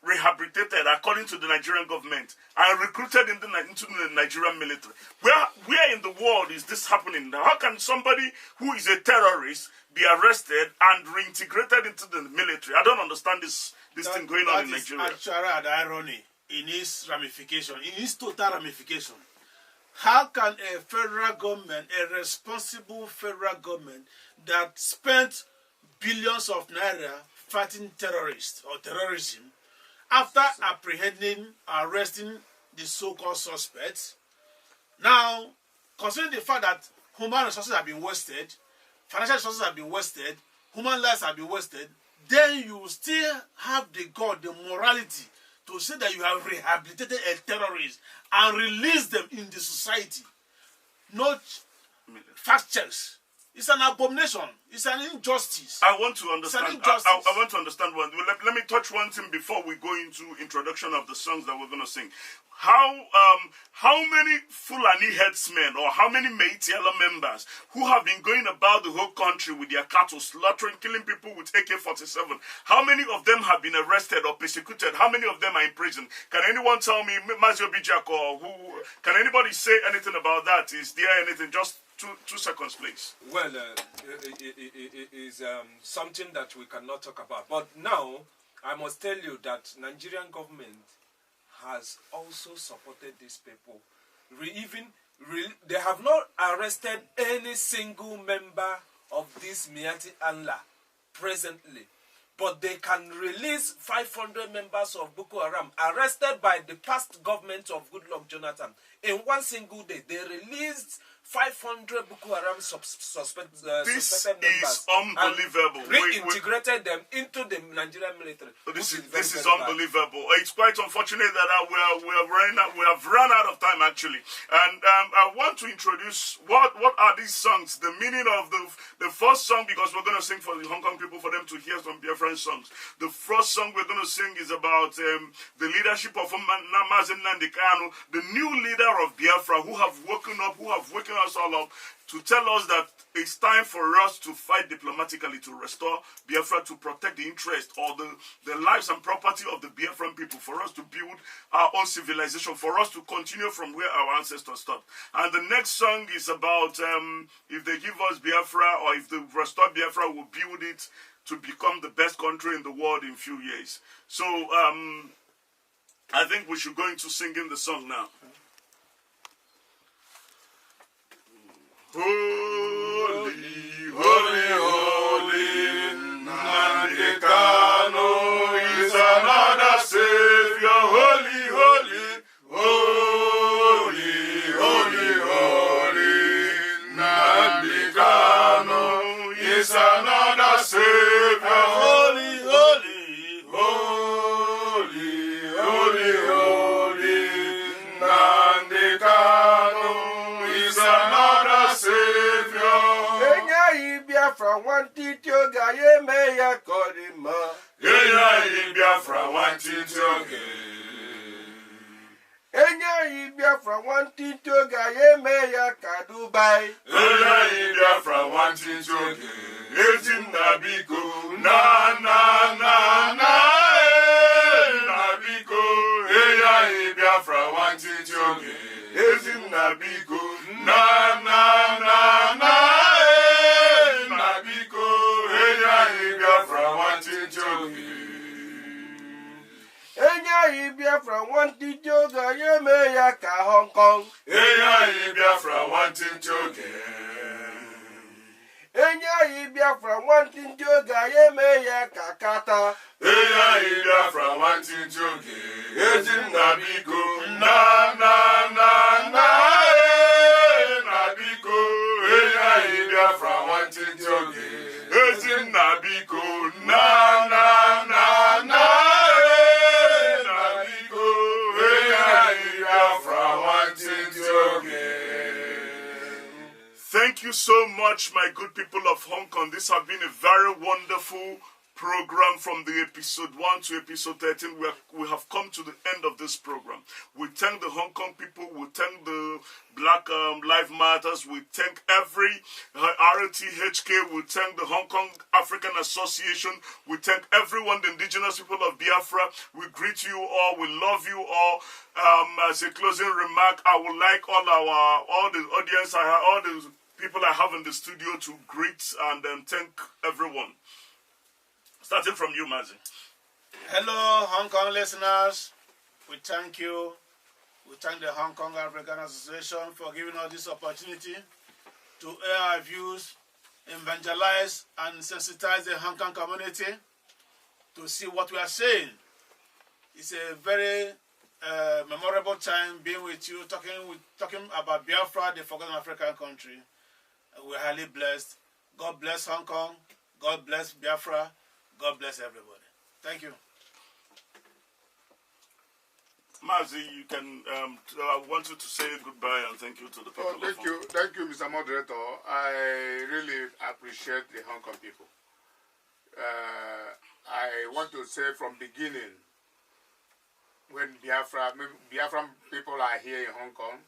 rehabilitated according to the Nigerian government and recruited into the Nigerian military? Where in the world is this happening? How can somebody who is a terrorist be arrested and reintegrated into the military? I don't understand this thing going on in Nigeria. That is actually an irony in its ramification, in its total ramification. How can a federal government, a responsible federal government that spent billions of naira fighting terrorists or terrorism, after apprehending, arresting the so-called suspects, now, considering the fact that human resources have been wasted, financial resources have been wasted, human lives have been wasted, then you still have the God, the morality, to say that you have rehabilitated a terrorist and released them in the society. No fact checks. It's an abomination. It's an injustice. I want to understand. It's an injustice. I want to understand one. Let me touch one thing before we go into introduction of the songs that we're going to sing. How many Fulani headsmen or how many Meitiela members who have been going about the whole country with their cattle, slaughtering, killing people with AK-47, how many of them have been arrested or persecuted? How many of them are in prison? Can anyone tell me, Mazio Bijak, or who? Can anybody say anything about that? Is there anything? Just two seconds, please. Well, it is something that we cannot talk about. But now, I must tell you that Nigerian government has also supported these people. They have not arrested any single member of this Miati Allah presently, but they can release 500 members of Boko Haram arrested by the past government of Goodluck Jonathan. In one single day, they released 500 Boko Haram suspected This members. is unbelievable. And reintegrated them into the Nigerian military. This is very unbelievable. It's quite unfortunate that we have run out of time, actually. And I want to introduce what are these songs, the meaning of the first song, because we're going to sing for the Hong Kong people for them to hear some Biafran songs. The first song we're going to sing is about the leadership of Mazen Nandekano, the new leader of Biafra, who have woken us all up to tell us that it's time for us to fight diplomatically to restore Biafra, to protect the interest or the lives and property of the Biafran people, for us to build our own civilization, for us to continue from where our ancestors stopped. And the next song is about if they give us Biafra, or if they restore Biafra, we'll build it to become the best country in the world in a few years. So I think we should go into singing the song now. Holy, holy, holy, Nandekano is another Savior. Holy, holy, holy, holy, holy, Nandekano is another Savior. Holy, holy, holy, holy, holy, Nandekano is another Savior. From one tito gaye me ya korima. Enya Biafra one tito ge. Enya Biafra one tito gaye me ya kadubai. Enya Biafra one tito ge. Ejim na biko na biko. Enya Biafra one tito ge. Ejim na biko na. Enya Biafra wanting to go, you may yak Hong Kong. Enya Biafra wanting to go. Enya Biafra wanting to go, you may yak Kata. Enya Biafra wanting to go. Ejim na biko na biko. Enya Biafra wanting to go. Ejim na biko na. Thank you so much, my good people of Hong Kong. This has been a very wonderful program from the episode 1 to episode 13. We have come to the end of this program. We thank the Hong Kong people. We thank the Black Lives Matters. We thank every RTHK. We thank the Hong Kong African Association. We thank everyone, the indigenous people of Biafra. We greet you all. We love you all. As a closing remark, I would like all the audience, all the people I have in the studio to greet and thank everyone. Starting from you, Mazi. Hello, Hong Kong listeners. We thank you. We thank the Hong Kong African Association for giving us this opportunity to air our views, evangelize and sensitize the Hong Kong community to see what we are saying. It's a very memorable time being with you, talking about Biafra, the forgotten African country. We're highly blessed. God bless Hong Kong. God bless Biafra. God bless everybody. Thank you. Mazi, you can. I want you to say goodbye and thank you to the people. Oh, thank you, Mr. Moderator. I really appreciate the Hong Kong people. I want to say from beginning, when Biafran people are here in Hong Kong,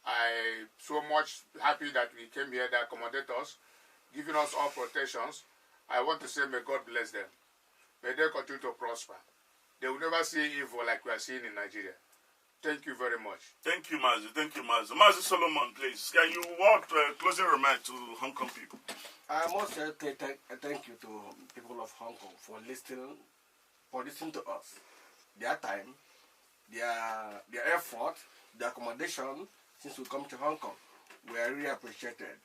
I so much happy that we came here, they accommodate us, giving us all protections. I want to say may God bless them. May they continue to prosper. They will never see evil like we are seeing in Nigeria. Thank you very much. Thank you, Mazi. Thank you, Mazi. Mazi Solomon, please. Can you walk closing remark to Hong Kong people? I must say thank you to people of Hong Kong for listening to us. Their time, their effort, their accommodation since we come to Hong Kong. We are really appreciated.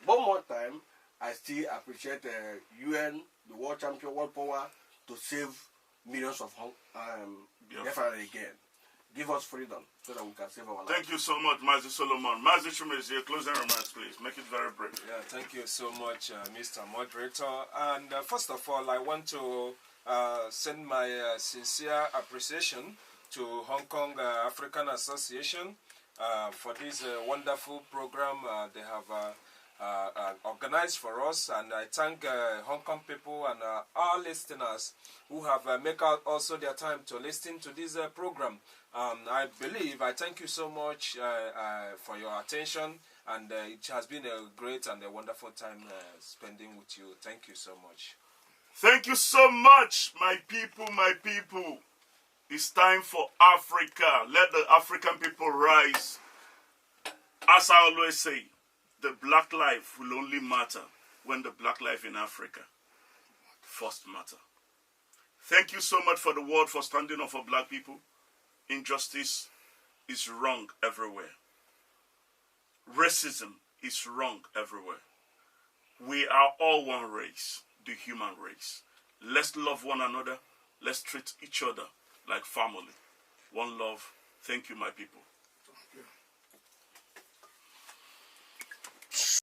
One more time, I still appreciate the UN, the world champion, world power, to save millions of Biafran again. Give us freedom so that we can save our lives. Thank you so much, Mazi Solomon. Mazi Shumezi, closing remarks, please. Make it very brief. Yeah, thank you so much, Mr. Moderator. And first of all, I want to send my sincere appreciation to Hong Kong African Association for this wonderful program they have organized for us, and I thank Hong Kong people and our listeners who have made out also their time to listen to this program. I thank you so much for your attention, and it has been a great and a wonderful time spending with you. Thank you so much. Thank you so much, my people, my people. It's time for Africa. Let the African people rise. As I always say, the black life will only matter when the black life in Africa first matter. Thank you so much for the world for standing up for black people. Injustice is wrong everywhere. Racism is wrong everywhere. We are all one race, the human race. Let's love one another. Let's treat each other like family. One love. Thank you, my people.